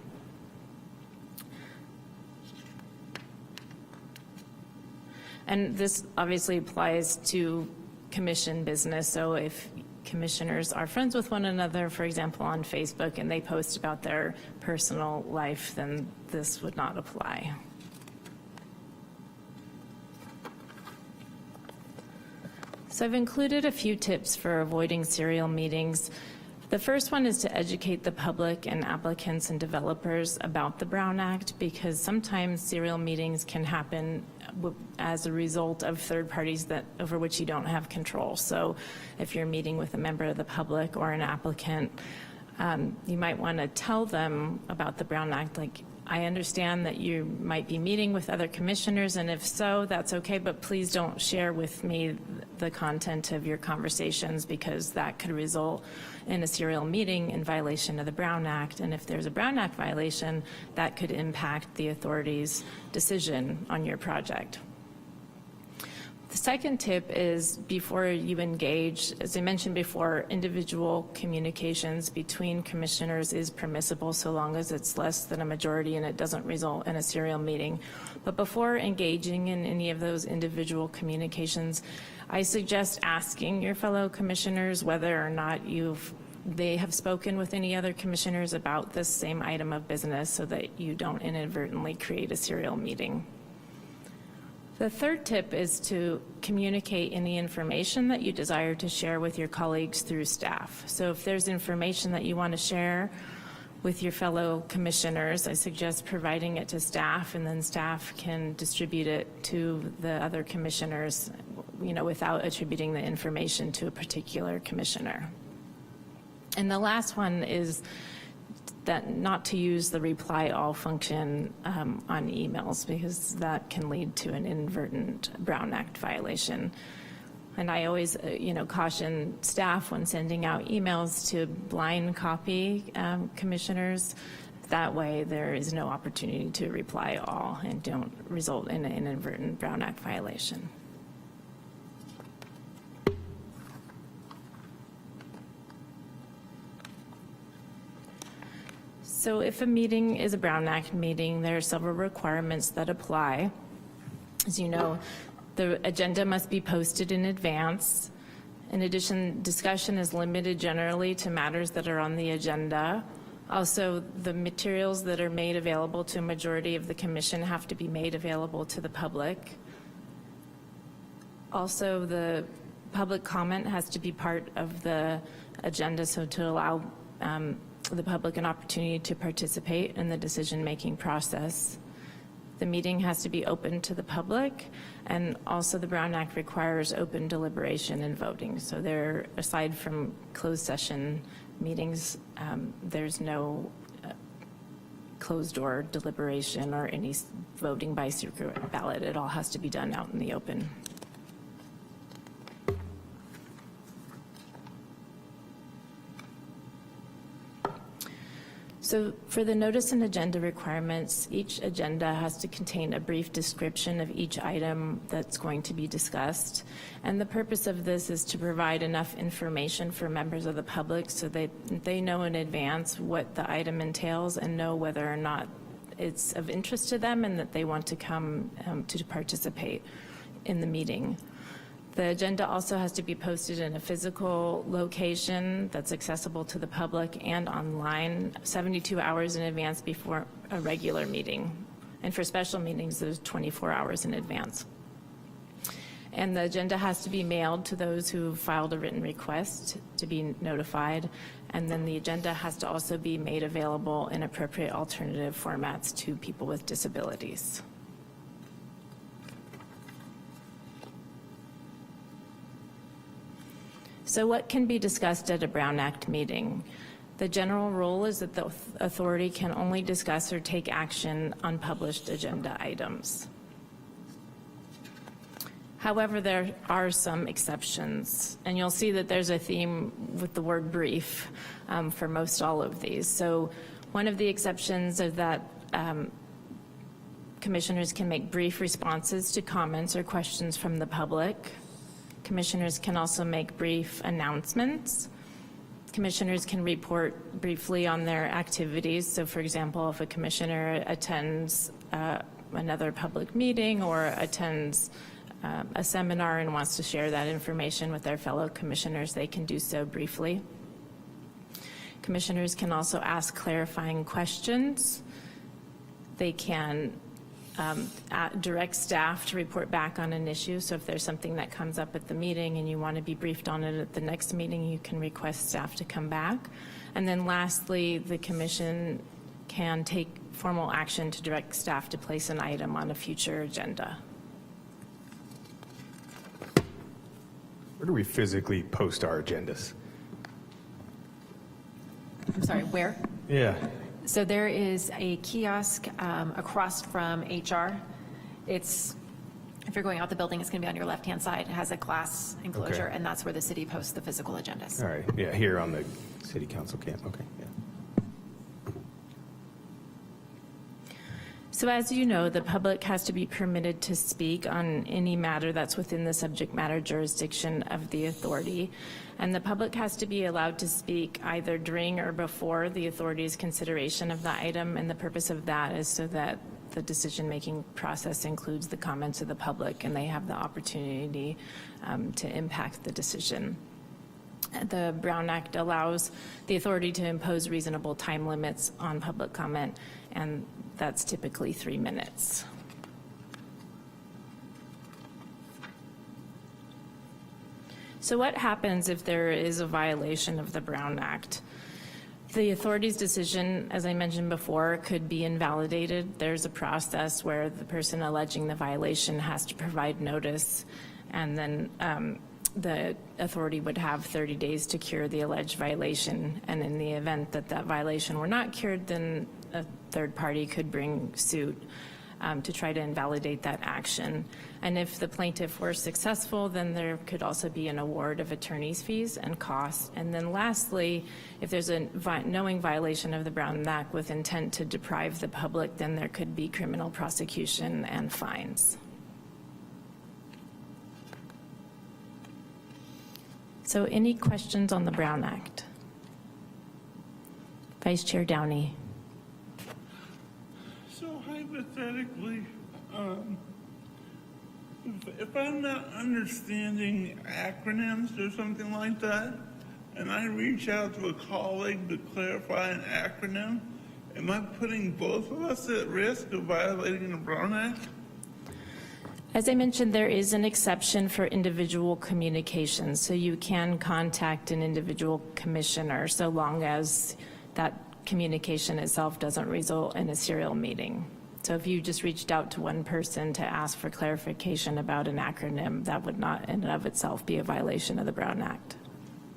And this obviously applies to commission business. So if commissioners are friends with one another, for example, on Facebook, and they post about their personal life, then this would not apply. So I've included a few tips for avoiding serial meetings. The first one is to educate the public and applicants and developers about the Brown Act, because sometimes serial meetings can happen as a result of third parties over which you don't have control. So if you're meeting with a member of the public or an applicant, You might want to tell them about the Brown Act, like, I understand that you might be meeting with other commissioners, and if so, that's okay, but please don't share with me the content of your conversations, because that could result in a serial meeting in violation of the Brown Act. And if there's a Brown Act violation, that could impact the authority's decision on your project. The second tip is, before you engage, as I mentioned before, individual communications between commissioners is permissible so long as it's less than a majority and it doesn't result in a serial meeting. But before engaging in any of those individual communications, I suggest asking your fellow commissioners whether or not they have spoken with any other commissioners about this same item of business, so that you don't inadvertently create a serial meeting. The third tip is to communicate any information that you desire to share with your colleagues through staff. So if there's information that you want to share with your fellow commissioners, I suggest providing it to staff, and then staff can distribute it to the other commissioners, without attributing the information to a particular commissioner. And the last one is that not to use the reply all function on emails, because that can lead to an inadvertent Brown Act violation. And I always, caution staff when sending out emails to blind copy commissioners. That way there is no opportunity to reply all and don't result in an inadvertent Brown Act violation. So if a meeting is a Brown Act meeting, there are several requirements that apply. As you know, the agenda must be posted in advance. In addition, discussion is limited generally to matters that are on the agenda. Also, the materials that are made available to a majority of the commission have to be made available to the public. Also, the public comment has to be part of the agenda, so to allow the public an opportunity to participate in the decision-making process. The meeting has to be open to the public, and also the Brown Act requires open deliberation and voting. So there, aside from closed session meetings, there's no closed-door deliberation or any voting by secret ballot. It all has to be done out in the open. So for the notice and agenda requirements, each agenda has to contain a brief description of each item that's going to be discussed. And the purpose of this is to provide enough information for members of the public so they know in advance what the item entails and know whether or not it's of interest to them and that they want to come to participate in the meeting. The agenda also has to be posted in a physical location that's accessible to the public and online 72 hours in advance before a regular meeting. And for special meetings, there's 24 hours in advance. And the agenda has to be mailed to those who filed a written request to be notified. And then the agenda has to also be made available in appropriate alternative formats to people with disabilities. So what can be discussed at a Brown Act meeting? The general rule is that the authority can only discuss or take action on published agenda items. However, there are some exceptions, and you'll see that there's a theme with the word brief for most all of these. So one of the exceptions is that commissioners can make brief responses to comments or questions from the public. Commissioners can also make brief announcements. Commissioners can report briefly on their activities. So for example, if a commissioner attends another public meeting or attends a seminar and wants to share that information with their fellow commissioners, they can do so briefly. Commissioners can also ask clarifying questions. They can direct staff to report back on an issue. So if there's something that comes up at the meeting and you want to be briefed on it at the next meeting, you can request staff to come back. And then lastly, the commission can take formal action to direct staff to place an item on a future agenda. Where do we physically post our agendas? I'm sorry, where? Yeah. So there is a kiosk across from HR. It's, if you're going out the building, it's going to be on your left-hand side. It has a glass enclosure, Okay. and that's where the city posts the physical agendas. All right. Yeah, here on the city council camp. Okay. Yeah. So as you know, the public has to be permitted to speak on any matter that's within the subject matter jurisdiction of the authority. And the public has to be allowed to speak either during or before the authority's consideration of the item. And the purpose of that is so that the decision-making process includes the comments of the public and they have the opportunity to impact the decision. The Brown Act allows the authority to impose reasonable time limits on public comment, and that's typically 3 minutes. So what happens if there is a violation of the Brown Act? The authority's decision, as I mentioned before, could be invalidated. There's a process where the person alleging the violation has to provide notice, and then the authority would have 30 days to cure the alleged violation. And in the event that that violation were not cured, then a third party could bring suit to try to invalidate that action. And if the plaintiff were successful, then there could also be an award of attorney's fees and costs. And then lastly, if there's a knowing violation of the Brown Act with intent to deprive the public, then there could be criminal prosecution and fines. So any questions on the Brown Act? Vice Chair Downey. So hypothetically, if I'm not understanding acronyms or something like that, and I reach out to a colleague to clarify an acronym, am I putting both of us at risk of violating the Brown Act? As I mentioned, there is an exception for individual communications, so you can contact an individual commissioner so long as that communication itself doesn't result in a serial meeting. So if you just reached out to one person to ask for clarification about an acronym, that would not in and of itself be a violation of the Brown Act.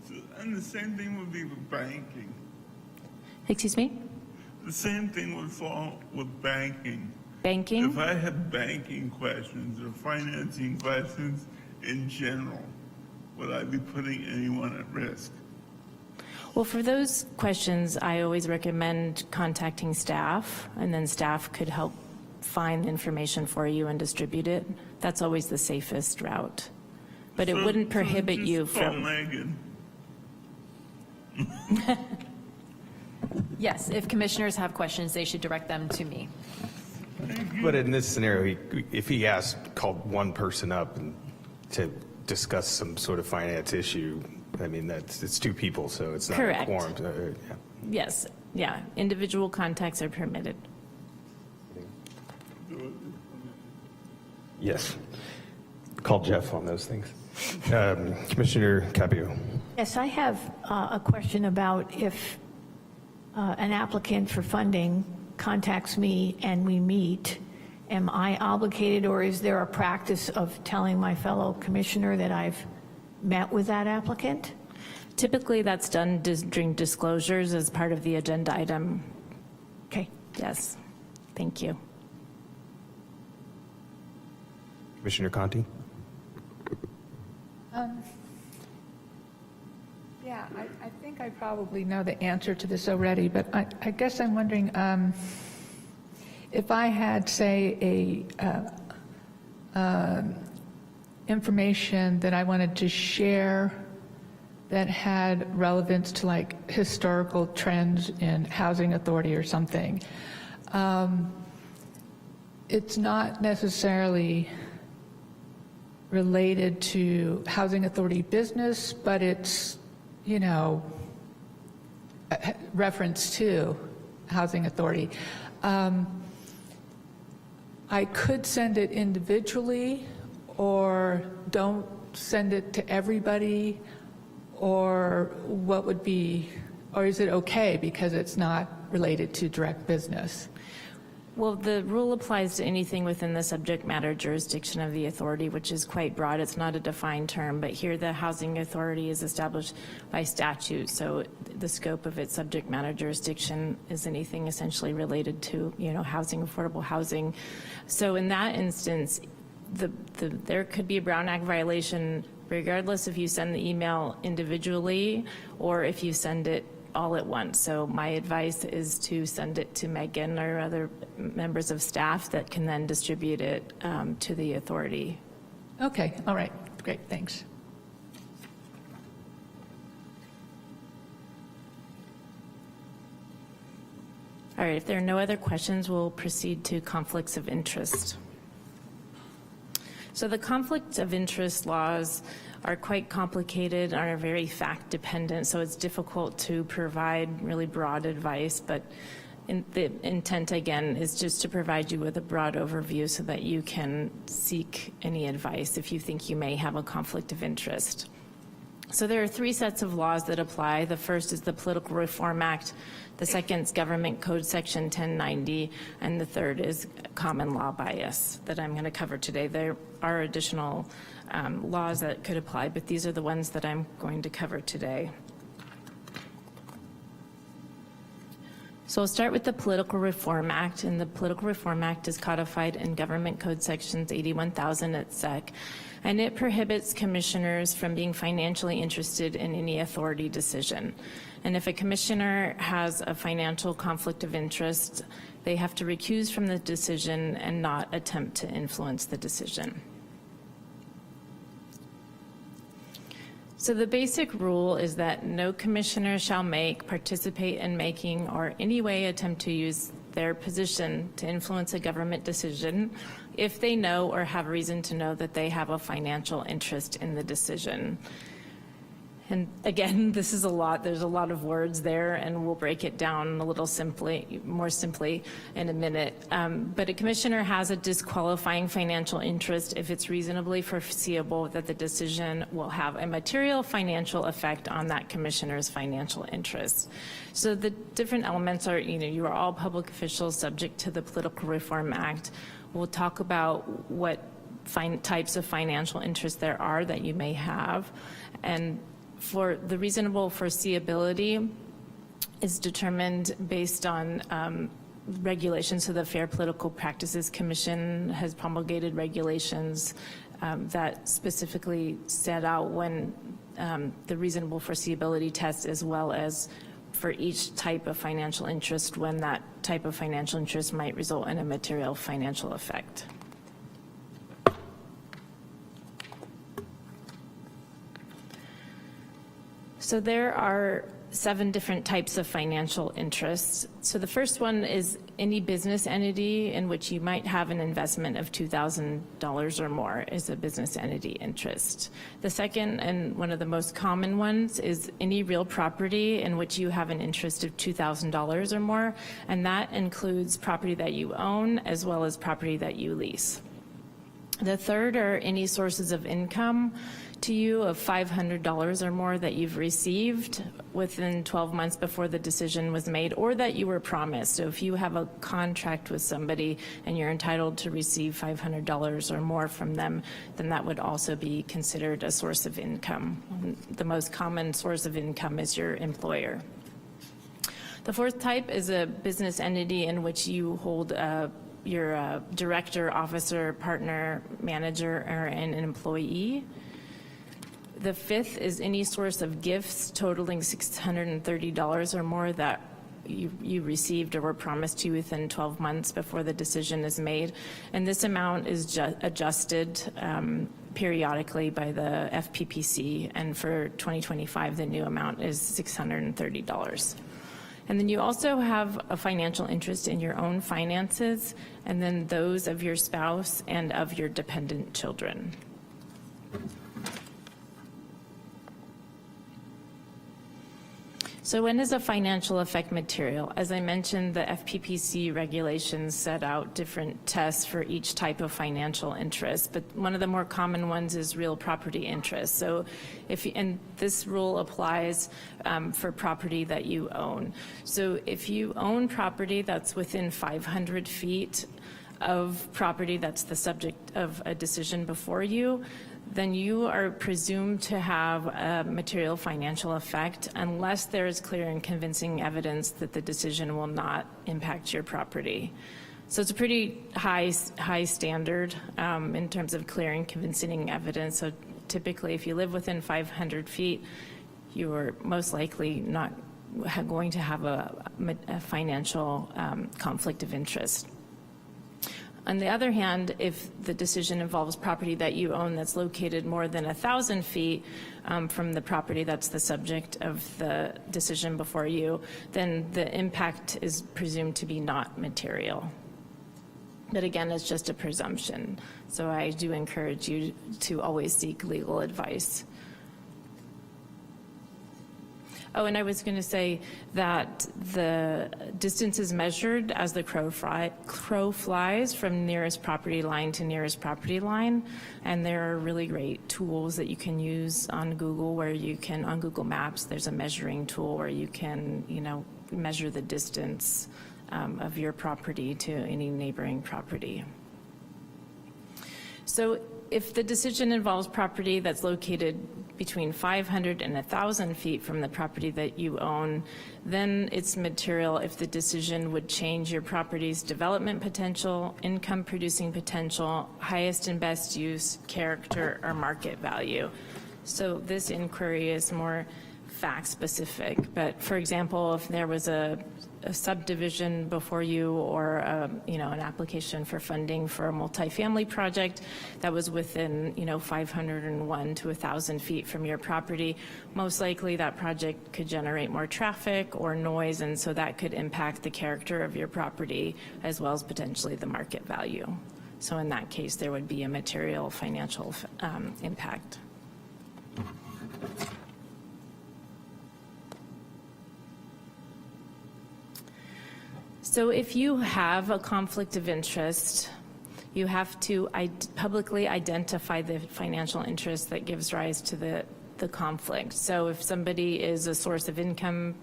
So, and the same thing would be with banking. Excuse me? The same thing would fall with banking. Banking? If I have banking questions or financing questions in general, would I be putting anyone at risk? Well, for those questions, I always recommend contacting staff, and then staff could help find information for you and distribute it. That's always the safest route. But it wouldn't prohibit you from... Megan. Yes, if commissioners have questions, they should direct them to me. But in this scenario, if he called one person up and to discuss some sort of finance issue, I mean, it's two people, so it's not Correct. a quorum. Yeah. Yes, yeah, individual contacts are permitted. Yes. Call Jeff on those things. Commissioner Capio. Yes, I have a question about if an applicant for funding contacts me and we meet, am I obligated, or is there a practice of telling my fellow commissioner that I've met with that applicant? Typically, that's done during disclosures as part of the agenda item. Okay. Yes, thank you. Commissioner Conti. Yeah, I think I probably know the answer to this already, but I guess I'm wondering if I had, say, information that I wanted to share that had relevance to like historical trends in housing authority or something. It's not necessarily related to housing authority business, but it's, you know, a reference to housing authority. I could send it individually, or don't send it to everybody, or what would be, or is it okay because it's not related to direct business? Well, the rule applies to anything within the subject matter jurisdiction of the authority, which is quite broad. It's not a defined term, but here the housing authority is established by statute, so the scope of its subject matter jurisdiction is anything essentially related to, housing, affordable housing. So in that instance, there could be a Brown Act violation regardless if you send the email individually or if you send it all at once. So my advice is to send it to Megan or other members of staff that can then distribute it to the authority. Okay, all right, great, thanks. All right, if there are no other questions, we'll proceed to conflicts of interest. So the conflict of interest laws are quite complicated and are very fact dependent, so it's difficult to provide really broad advice, but the intent again is just to provide you with a broad overview so that you can seek any advice if you think you may have a conflict of interest. So there are three sets of laws that apply. The first is the Political Reform Act, the second is Government Code Section 1090, and the third is common law bias that I'm going to cover today. There are additional laws that could apply, but these are the ones that I'm going to cover today. So I'll start with the Political Reform Act, and the Political Reform Act is codified in Government Code Sections 81,000 at SEC, and it prohibits commissioners from being financially interested in any authority decision. And if a commissioner has a financial conflict of interest, they have to recuse from the decision and not attempt to influence the decision. So the basic rule is that no commissioner shall make, participate in making, or any way attempt to use their position to influence a government decision if they know or have reason to know that they have a financial interest in the decision. And again, this is a lot. There's a lot of words there, and we'll break it down a little more simply in a minute. But a commissioner has a disqualifying financial interest if it's reasonably foreseeable that the decision will have a material financial effect on that commissioner's financial interests. So the different elements are, you are all public officials subject to the Political Reform Act. We'll talk about what types of financial interests there are that you may have, and for the reasonable foreseeability is determined based on regulations. So the Fair Political Practices Commission has promulgated regulations that specifically set out when the reasonable foreseeability test, as well as for each type of financial interest, when that type of financial interest might result in a material financial effect. So there are 7 different types of financial interests. So the first one is any business entity in which you might have an investment of $2,000 or more is a business entity interest. The second, and one of the most common ones, is any real property in which you have an interest of $2,000 or more, and that includes property that you own as well as property that you lease. The third are any sources of income to you of $500 or more that you've received within 12 months before the decision was made, or that you were promised. So if you have a contract with somebody and you're entitled to receive $500 or more from them, then that would also be considered a source of income. The most common source of income is your employer. The fourth type is a business entity in which you hold you're a director, officer, partner, manager, or an employee. The fifth is any source of gifts totaling $630 or more that you received or were promised to you within 12 months before the decision is made. And this amount is adjusted periodically by the FPPC, and for 2025, the new amount is $630. And then you also have a financial interest in your own finances, and then those of your spouse and of your dependent children. So when is a financial effect material? As I mentioned, the FPPC regulations set out different tests for each type of financial interest, but one of the more common ones is real property interest. So and this rule applies for property that you own. So if you own property that's within 500 feet of property that's the subject of a decision before you, then you are presumed to have a material financial effect unless there is clear and convincing evidence that the decision will not impact your property. So it's a pretty high standard in terms of clear and convincing evidence. So typically, if you live within 500 feet, you are most likely not going to have a financial conflict of interest. On the other hand, if the decision involves property that you own that's located more than 1,000 feet from the property that's the subject of the decision before you, then the impact is presumed to be not material. But again, it's just a presumption. So I do encourage you to always seek legal advice. Oh, and I was going to say that the distance is measured as the crow flies from nearest property line to nearest property line. And there are really great tools that you can use on Google on Google Maps, there's a measuring tool where you can, measure the distance of your property to any neighboring property. So if the decision involves property that's located between 500 and 1,000 feet from the property that you own, then it's material if the decision would change your property's development potential, income producing potential, highest and best use, character, or market value. So this inquiry is more fact specific, but for example, if there was a subdivision before you or an application for funding for a multifamily project that was within 501 to 1,000 feet from your property, most likely that project could generate more traffic or noise, and so that could impact the character of your property as well as potentially the market value. So in that case, there would be a material financial impact. So if you have a conflict of interest, you have to publicly identify the financial interest that gives rise to the conflict. So if somebody is a source of income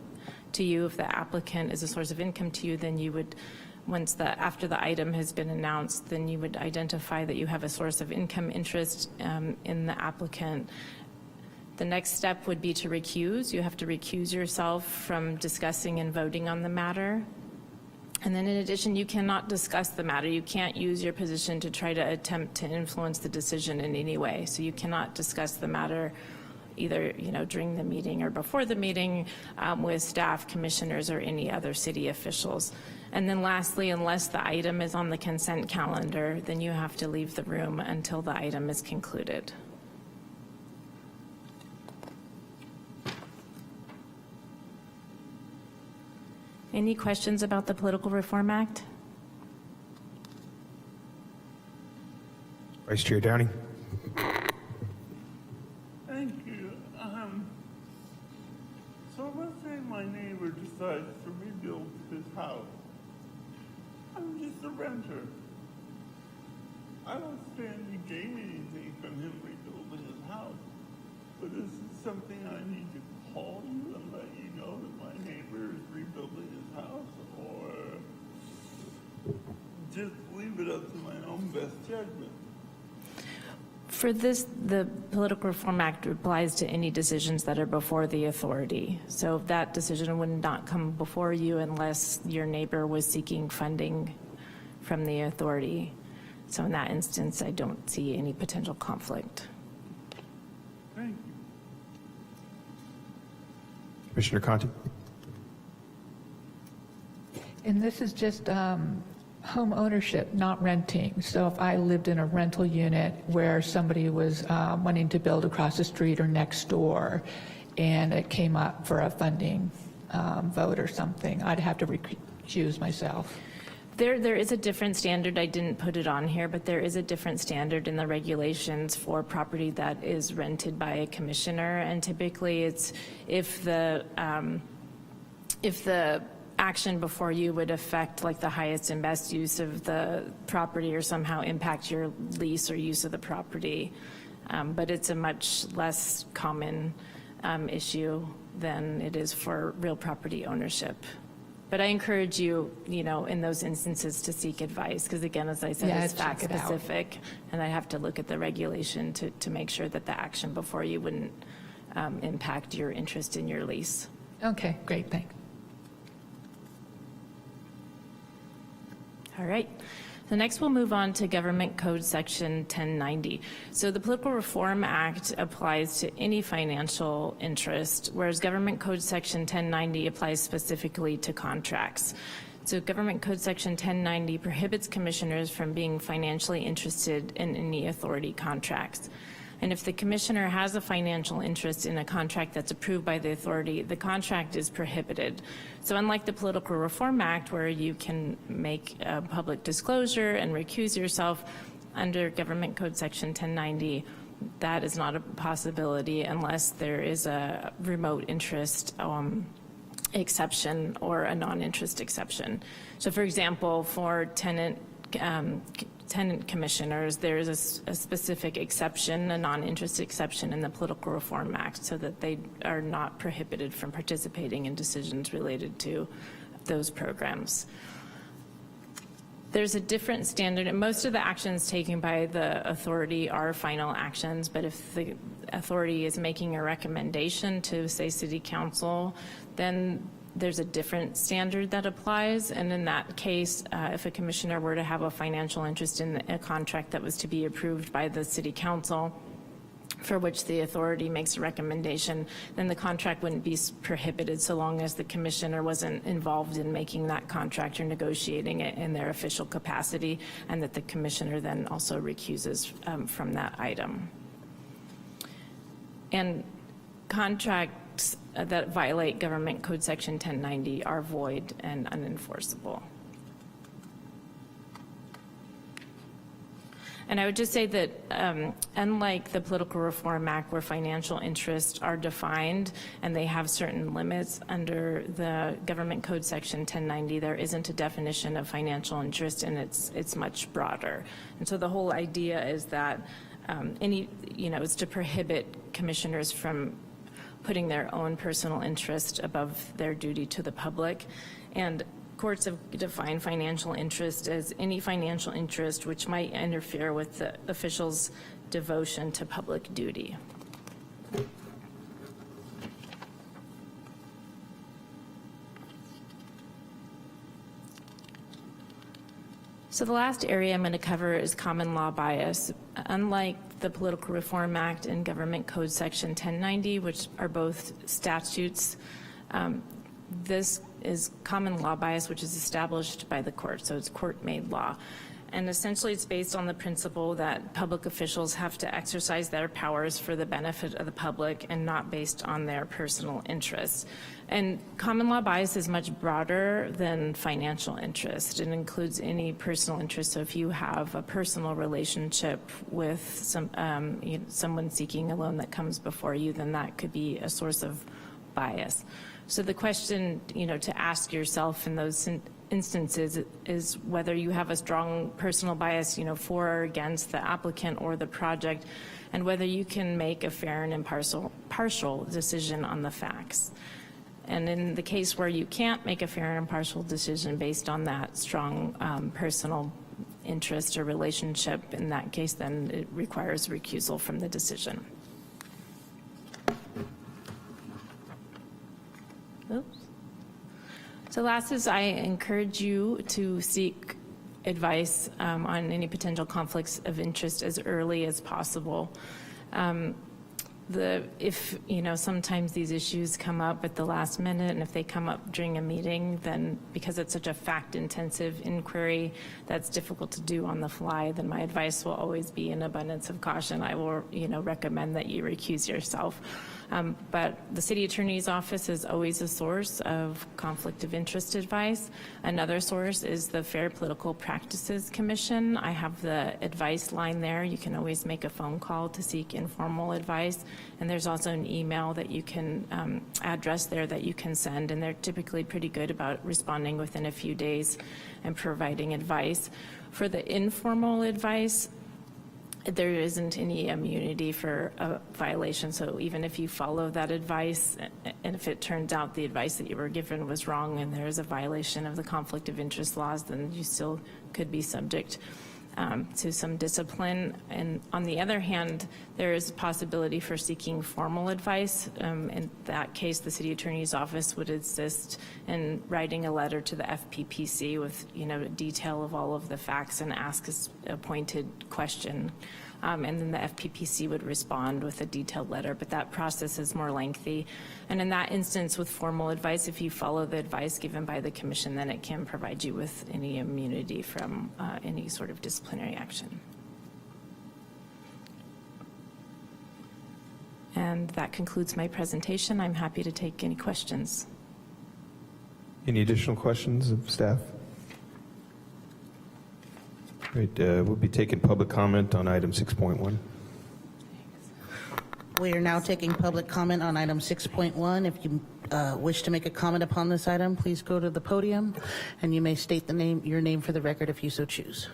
to you, if the applicant is a source of income to you, then you would, after the item has been announced, then you would identify that you have a source of income interest in the applicant. The next step would be to recuse. You have to recuse yourself from discussing and voting on the matter. And then in addition, you cannot discuss the matter. You can't use your position to try to attempt to influence the decision in any way. So you cannot discuss the matter either during the meeting or before the meeting with staff, commissioners, or any other city officials. And then lastly, unless the item is on the consent calendar, then you have to leave the room until the item is concluded. Any questions about the Political Reform Act? Vice Chair Downey. Thank you. So let's say my neighbor decides to rebuild his house. I'm just a renter. I don't stand to gain anything from him rebuilding his house. But is it something I need to call you and let you know that my neighbor is rebuilding his house, or just leave it up to my own best judgment? For this, the Political Reform Act applies to any decisions that are before the authority. So that decision would not come before you unless your neighbor was seeking funding from the authority. So in that instance, I don't see any potential conflict. Thank you. Commissioner Conti. And this is just home ownership, not renting. So if I lived in a rental unit where somebody was wanting to build across the street or next door, and it came up for a funding vote or something, I'd have to recuse myself. There is a different standard. I didn't put it on here, but there is a different standard in the regulations for property that is rented by a commissioner. And typically it's if the if the action before you would affect like the highest and best use of the property or somehow impact your lease or use of the property. But it's a much less common issue than it is for real property ownership. But I encourage you, in those instances to seek advice, because again, as I said, Yeah, it's fact check it out. specific, and I have to look at the regulation to make sure that the action before you wouldn't impact your interest in your lease. Okay, great, thanks. All right. So next we'll move on to Government Code Section 1090. So the Political Reform Act applies to any financial interest, whereas Government Code Section 1090 applies specifically to contracts. So Government Code Section 1090 prohibits commissioners from being financially interested in any authority contracts. And if the commissioner has a financial interest in a contract that's approved by the authority, the contract is prohibited. So unlike the Political Reform Act, where you can make a public disclosure and recuse yourself, under Government Code Section 1090, that is not a possibility unless there is a remote interest exception or a non-interest exception. So for example, for tenant commissioners, there is a specific exception, a non-interest exception in the Political Reform Act, so that they are not prohibited from participating in decisions related to those programs. There's a different standard, and most of the actions taken by the authority are final actions, but if the authority is making a recommendation to, say, City Council, then there's a different standard that applies, and in that case, if a commissioner were to have a financial interest in a contract that was to be approved by the City Council, for which the authority makes a recommendation, then the contract wouldn't be prohibited so long as the commissioner wasn't involved in making that contract or negotiating it in their official capacity, and that the commissioner then also recuses from that item. And contracts that violate Government Code Section 1090 are void and unenforceable. And I would just say that unlike the Political Reform Act, where financial interests are defined and they have certain limits, under the Government Code Section 1090, there isn't a definition of financial interest, and it's much broader. And so the whole idea is that is to prohibit commissioners from putting their own personal interest above their duty to the public. And courts have defined financial interest as any financial interest which might interfere with the official's devotion to public duty. So the last area I'm going to cover is common law bias. Unlike the Political Reform Act and Government Code Section 1090, which are both statutes, this is common law bias, which is established by the court, so it's court-made law. And essentially it's based on the principle that public officials have to exercise their powers for the benefit of the public and not based on their personal interests. And common law bias is much broader than financial interest. It includes any personal interest. So if you have a personal relationship with someone seeking a loan that comes before you, then that could be a source of bias. So the question, to ask yourself in those instances is whether you have a strong personal bias, for or against the applicant or the project, and whether you can make a fair and impartial decision on the facts. And in the case where you can't make a fair and impartial decision based on that strong personal interest or relationship, in that case, then it requires recusal from the decision. Oops. So last is I encourage you to seek advice on any potential conflicts of interest as early as possible. If sometimes these issues come up at the last minute, and if they come up during a meeting, then because it's such a fact-intensive inquiry that's difficult to do on the fly, then my advice will always be an abundance of caution. I will recommend that you recuse yourself. But the city attorney's office is always a source of conflict of interest advice. Another source is the Fair Political Practices Commission. I have the advice line there. You can always make a phone call to seek informal advice. And there's also an email that you can address there that you can send, and they're typically pretty good about responding within a few days and providing advice. For the informal advice, there isn't any immunity for a violation, so even if you follow that advice, and if it turns out the advice that you were given was wrong and there is a violation of the conflict of interest laws, then you still could be subject to some discipline. And on the other hand, there is a possibility for seeking formal advice. In that case, the city attorney's office would assist in writing a letter to the FPPC with, a detail of all of the facts and ask a pointed question. And then the FPPC would respond with a detailed letter, but that process is more lengthy. And in that instance, with formal advice, if you follow the advice given by the commission, then it can provide you with any immunity from any sort of disciplinary action. And that concludes my presentation. I'm happy to take any questions. Any additional questions of staff? Great. We'll be taking public comment on item 6.1. We are now taking public comment on item 6.1. If you wish to make a comment upon this item, please go to the podium, and you may state your name for the record if you so choose.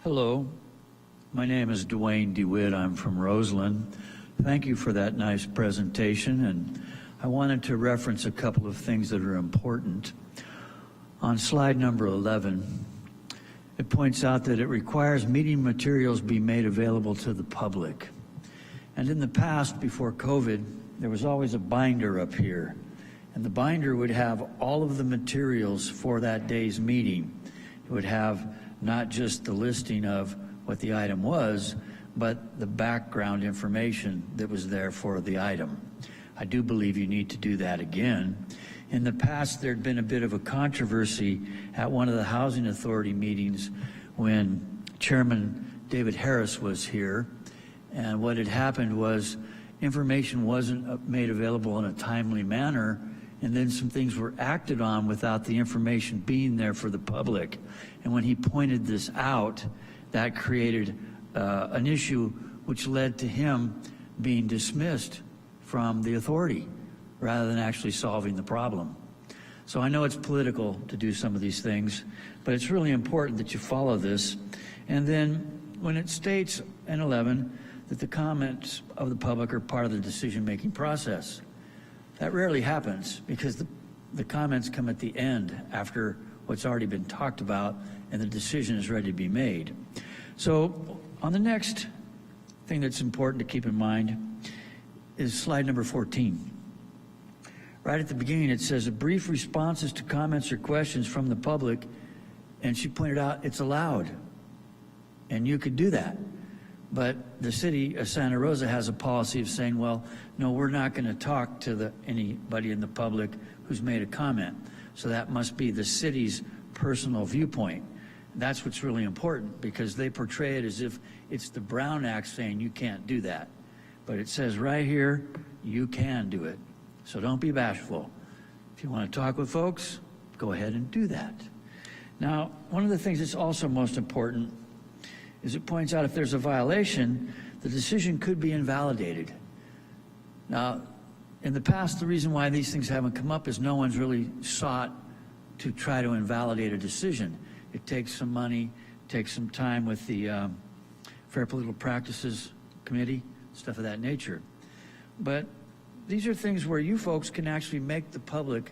Hello, my name is Dwayne DeWitt. I'm from Roseland. Thank you for that nice presentation, and I wanted to reference a couple of things that are important. On slide number 11, it points out that it requires meeting materials be made available to the public. And in the past, before COVID, there was always a binder up here, and the binder would have all of the materials for that day's meeting. It would have not just the listing of what the item was, but the background information that was there for the item. I do believe you need to do that again. In the past, there'd been a bit of a controversy at one of the Housing Authority meetings when Chairman David Harris was here, and what had happened was information wasn't made available in a timely manner, and then some things were acted on without the information being there for the public. And when he pointed this out, that created an issue which led to him being dismissed from the authority rather than actually solving the problem. So I know it's political to do some of these things, but it's really important that you follow this. And then when it states in 11 that the comments of the public are part of the decision-making process, that rarely happens because the comments come at the end after what's already been talked about and the decision is ready to be made. So on the next thing that's important to keep in mind is slide number 14. Right at the beginning, it says, "A brief responses to comments or questions from the public," and she pointed out it's allowed, and you could do that. But the city of Santa Rosa has a policy of saying, well, no, we're not going to talk to anybody in the public who's made a comment. So that must be the city's personal viewpoint. That's what's really important, because they portray it as if it's the Brown Act saying you can't do that. But it says right here, you can do it. So don't be bashful. If you want to talk with folks, go ahead and do that. Now, one of the things that's also most important is it points out if there's a violation, the decision could be invalidated. Now, in the past, the reason why these things haven't come up is no one's really sought to try to invalidate a decision. It takes some money, takes some time with the Fair Political Practices Committee, stuff of that nature. But these are things where you folks can actually make the public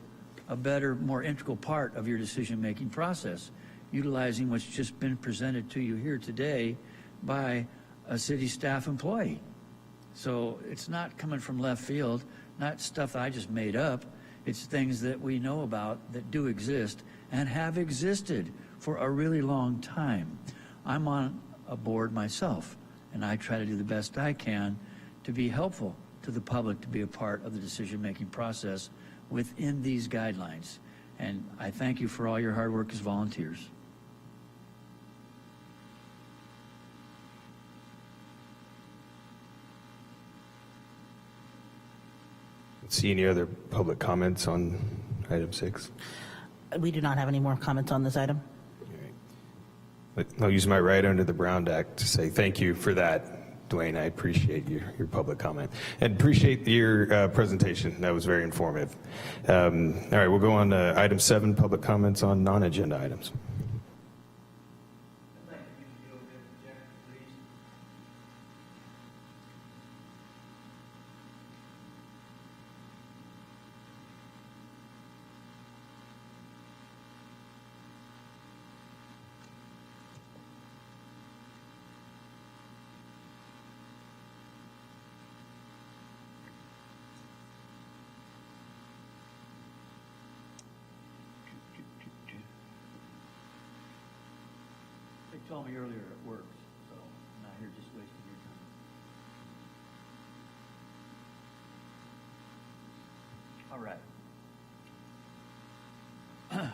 a better, more integral part of your decision-making process, utilizing what's just been presented to you here today by a city staff employee. So it's not coming from left field, not stuff that I just made up. It's things that we know about that do exist and have existed for a really long time. I'm on a board myself, and I try to do the best I can to be helpful to the public to be a part of the decision-making process within these guidelines. And I thank you for all your hard work as volunteers. See any other public comments on item 6? We do not have any more comments on this item. But I'll use my right under the Brown Act to say thank you for that, Dwayne. I appreciate your public comment and appreciate your presentation. That was very informative. All right, we'll go on to item 7, public comments on non-agenda items. They told me earlier it works, so I'm not here just wasting your time. All right.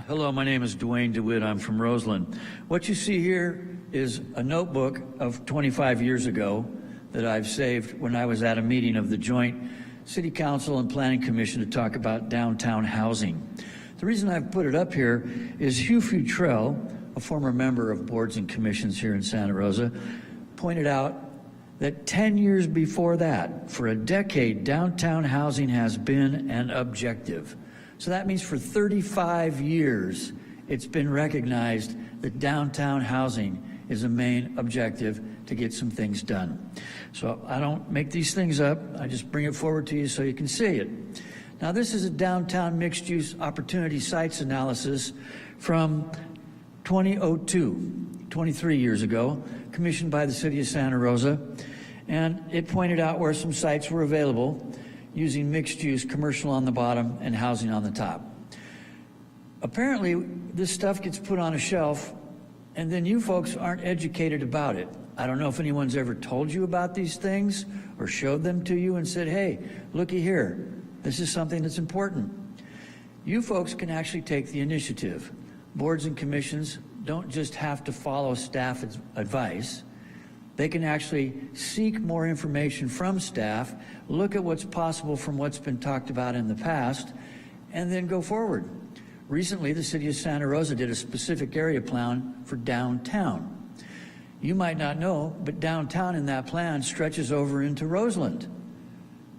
Hello, my name is Dwayne DeWitt. I'm from Roseland. What you see here is a notebook of 25 years ago that I've saved when I was at a meeting of the Joint City Council and Planning Commission to talk about downtown housing. The reason I've put it up here is Hugh Futrell, a former member of boards and commissions here in Santa Rosa, pointed out that 10 years before that, for a decade, downtown housing has been an objective. So that means for 35 years, it's been recognized that downtown housing is a main objective to get some things done. So I don't make these things up. I just bring it forward to you so you can see it. Now, this is a downtown mixed-use opportunity sites analysis from 2002, 23 years ago, commissioned by the City of Santa Rosa, and it pointed out where some sites were available using mixed-use, commercial on the bottom and housing on the top. Apparently, this stuff gets put on a shelf, and then you folks aren't educated about it. I don't know if anyone's ever told you about these things or showed them to you and said, hey, looky here, this is something that's important. You folks can actually take the initiative. Boards and commissions don't just have to follow staff advice. They can actually seek more information from staff, look at what's possible from what's been talked about in the past, and then go forward. Recently, the City of Santa Rosa did a specific area plan for downtown. You might not know, but downtown in that plan stretches over into Roseland,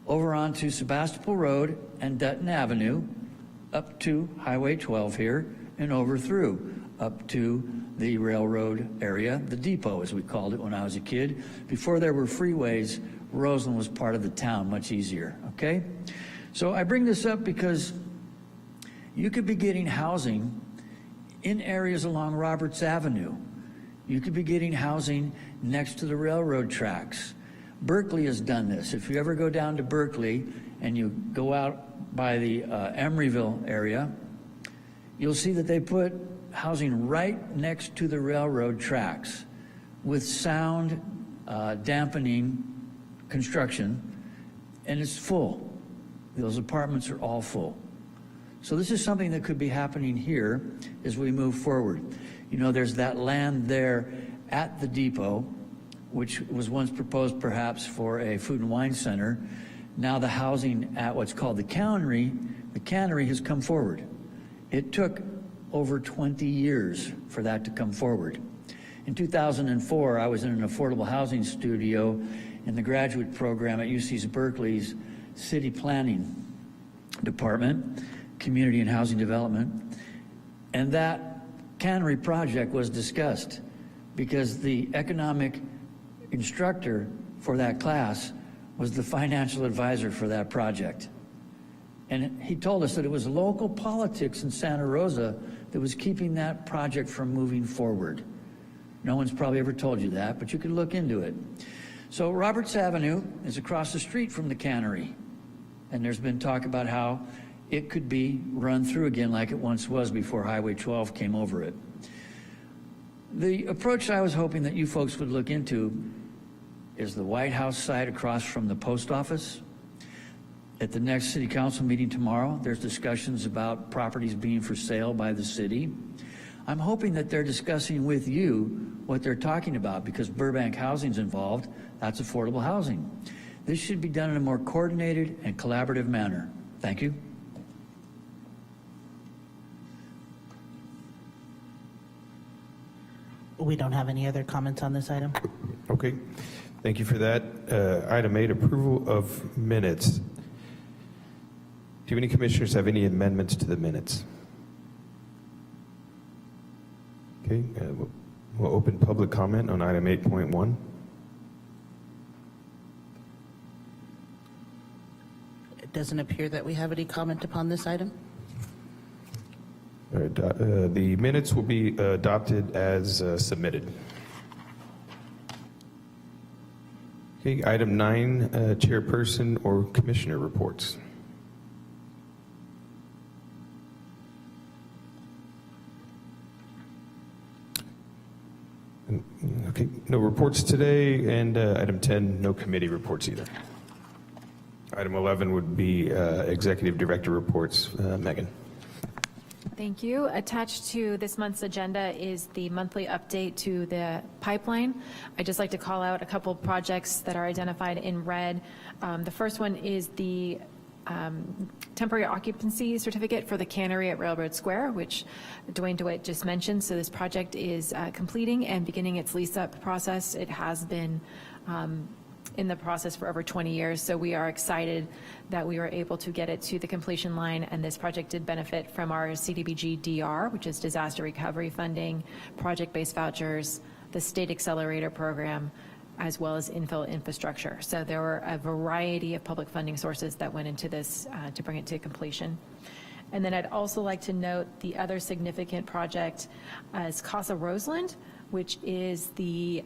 over onto Sebastopol Road and Dutton Avenue, up to Highway 12 here, and over through up to the railroad area, the depot as we called it when I was a kid. Before there were freeways, Roseland was part of the town, much easier, okay? So I bring this up because you could be getting housing in areas along Roberts Avenue. You could be getting housing next to the railroad tracks. Berkeley has done this. If you ever go down to Berkeley and you go out by the Emeryville area, you'll see that they put housing right next to the railroad tracks with sound dampening construction, and it's full. Those apartments are all full. So this is something that could be happening here as we move forward. You know, there's that land there at the depot, which was once proposed perhaps for a food and wine center. Now the housing at what's called the cannery has come forward. It took over 20 years for that to come forward. In 2004, I was in an affordable housing studio in the graduate program at UC Berkeley's City Planning Department, Community and Housing Development, and that cannery project was discussed because the economic instructor for that class was the financial advisor for that project. And he told us that it was local politics in Santa Rosa that was keeping that project from moving forward. No one's probably ever told you that, but you could look into it. So Roberts Avenue is across the street from the cannery, and there's been talk about how it could be run through again like it once was before Highway 12 came over it. The approach I was hoping that you folks would look into is the White House site across from the post office. at the next city council meeting tomorrow, there's discussions about properties being for sale by the city. I'm hoping that they're discussing with you what they're talking about, because Burbank Housing's involved. That's affordable housing. This should be done in a more coordinated and collaborative manner. Thank you. We don't have any other comments on this item. Okay, thank you for that. Item 8, approval of minutes. Do any commissioners have any amendments to the minutes? Okay, we'll open public comment on item 8.1. It doesn't appear that we have any comment upon this item. All right, the minutes will be adopted as submitted. Okay, item 9, chairperson or commissioner reports. Okay, no reports today, and item 10, no committee reports either. Item 11 would be executive director reports. Megan. Thank you. Attached to this month's agenda is the monthly update to the pipeline. I'd just like to call out a couple projects that are identified in red. The first one is the temporary occupancy certificate for the cannery at Railroad Square, which Dwayne DeWitt just mentioned. So this project is completing and beginning its lease-up process. It has been in the process for over 20 years, so we are excited that we were able to get it to the completion line, and this project did benefit from our CDBG DR, which is disaster recovery funding, project-based vouchers, the state accelerator program, as well as infill infrastructure. So there were a variety of public funding sources that went into this to bring it to completion. And then I'd also like to note the other significant project is Casa Roseland, which is the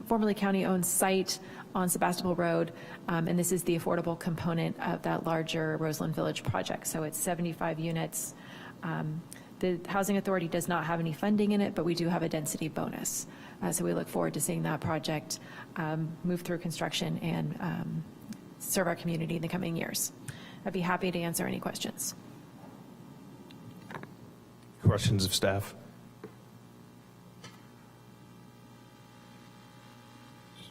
formerly county-owned site on Sebastopol Road, and this is the affordable component of that larger Roseland Village project. So it's 75 units. The Housing Authority does not have any funding in it, but we do have a density bonus. So we look forward to seeing that project move through construction and serve our community in the coming years. I'd be happy to answer any questions. Questions of staff?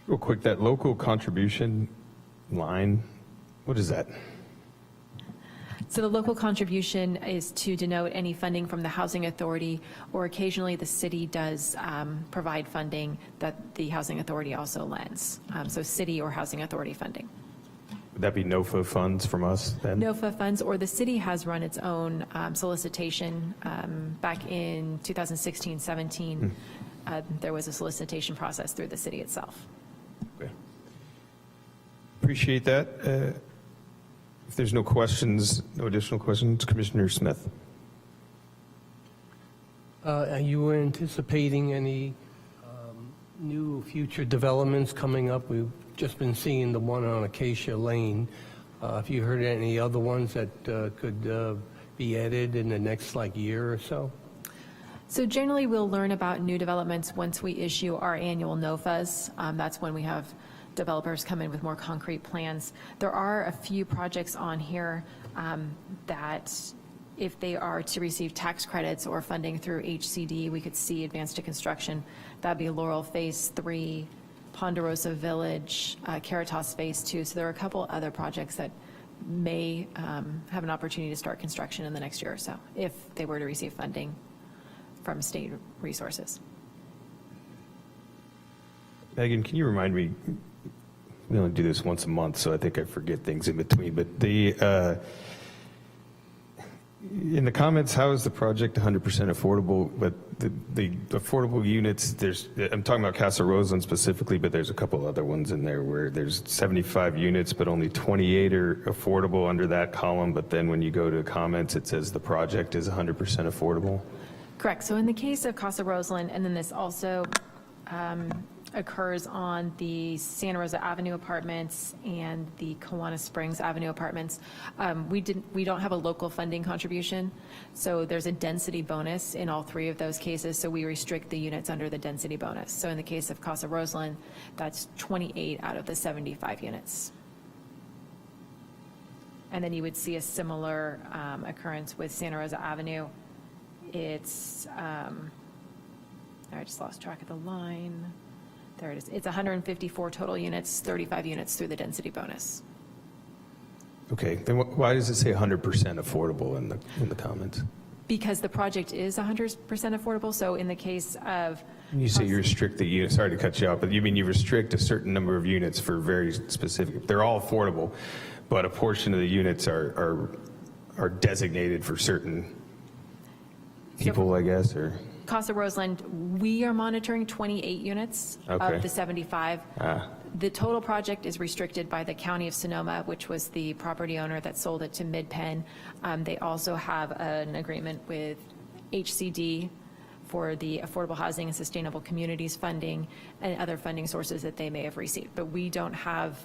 Real quick, that local contribution line, what is that? So the local contribution is to denote any funding from the Housing Authority, or occasionally the city does provide funding that the Housing Authority also lends. So city or Housing Authority funding. Would that be NOFA funds from us then? NOFA funds, or the city has run its own solicitation back in 2016-17. There was a solicitation process through the city itself. Okay. Appreciate that. If there's no questions, no additional questions, Commissioner Smith. Are you anticipating any new future developments coming up? We've just been seeing the one on Acacia Lane. Have you heard any other ones that could be added in the next year or so? So generally, we'll learn about new developments once we issue our annual NOFAs. That's when we have developers come in with more concrete plans. There are a few projects on here that, if they are to receive tax credits or funding through HCD, we could see advance to construction. That'd be Laurel Phase 3, Ponderosa Village, Caritas Phase 2. So there are a couple other projects that may have an opportunity to start construction in the next year or so, if they were to receive funding from state resources. Megan, can you remind me, we only do this once a month, so I think I forget things in between, but the in the comments, how is the project 100% affordable? But the affordable units, I'm talking about Casa Roseland specifically, but there's a couple other ones in there where there's 75 units, but only 28 are affordable under that column. But then when you go to comments, it says the project is 100% affordable. Correct. So in the case of Casa Roseland, and then this also occurs on the Santa Rosa Avenue apartments and the Kiwanis Springs Avenue apartments, we don't have a local funding contribution, so there's a density bonus in all three of those cases, so we restrict the units under the density bonus. So in the case of Casa Roseland, that's 28 out of the 75 units. And then you would see a similar occurrence with Santa Rosa Avenue. It's, I just lost track of the line. There it is. It's 154 total units, 35 units through the density bonus. Okay, then why does it say 100% affordable in the comments? Because the project is 100% affordable, so in the case of... You say you restrict the units, sorry to cut you off, but you mean you restrict a certain number of units for very specific, they're all affordable, but a portion of the units are designated for certain people, I guess, or? Casa Roseland, we are monitoring 28 units Okay. of the 75. The total project is restricted by the County of Sonoma, which was the property owner that sold it to Mid-Penn. They also have an agreement with HCD for the Affordable Housing and Sustainable Communities funding and other funding sources that they may have received. But we don't have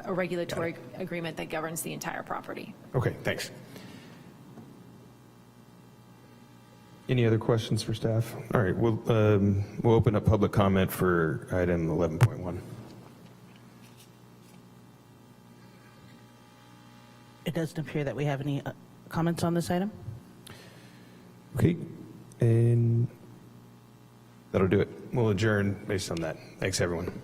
a regulatory agreement that governs the entire property. Okay, thanks. Any other questions for staff? All right, we'll open up public comment for item 11.1. It doesn't appear that we have any comments on this item. Okay, and that'll do it. We'll adjourn based on that. Thanks, everyone.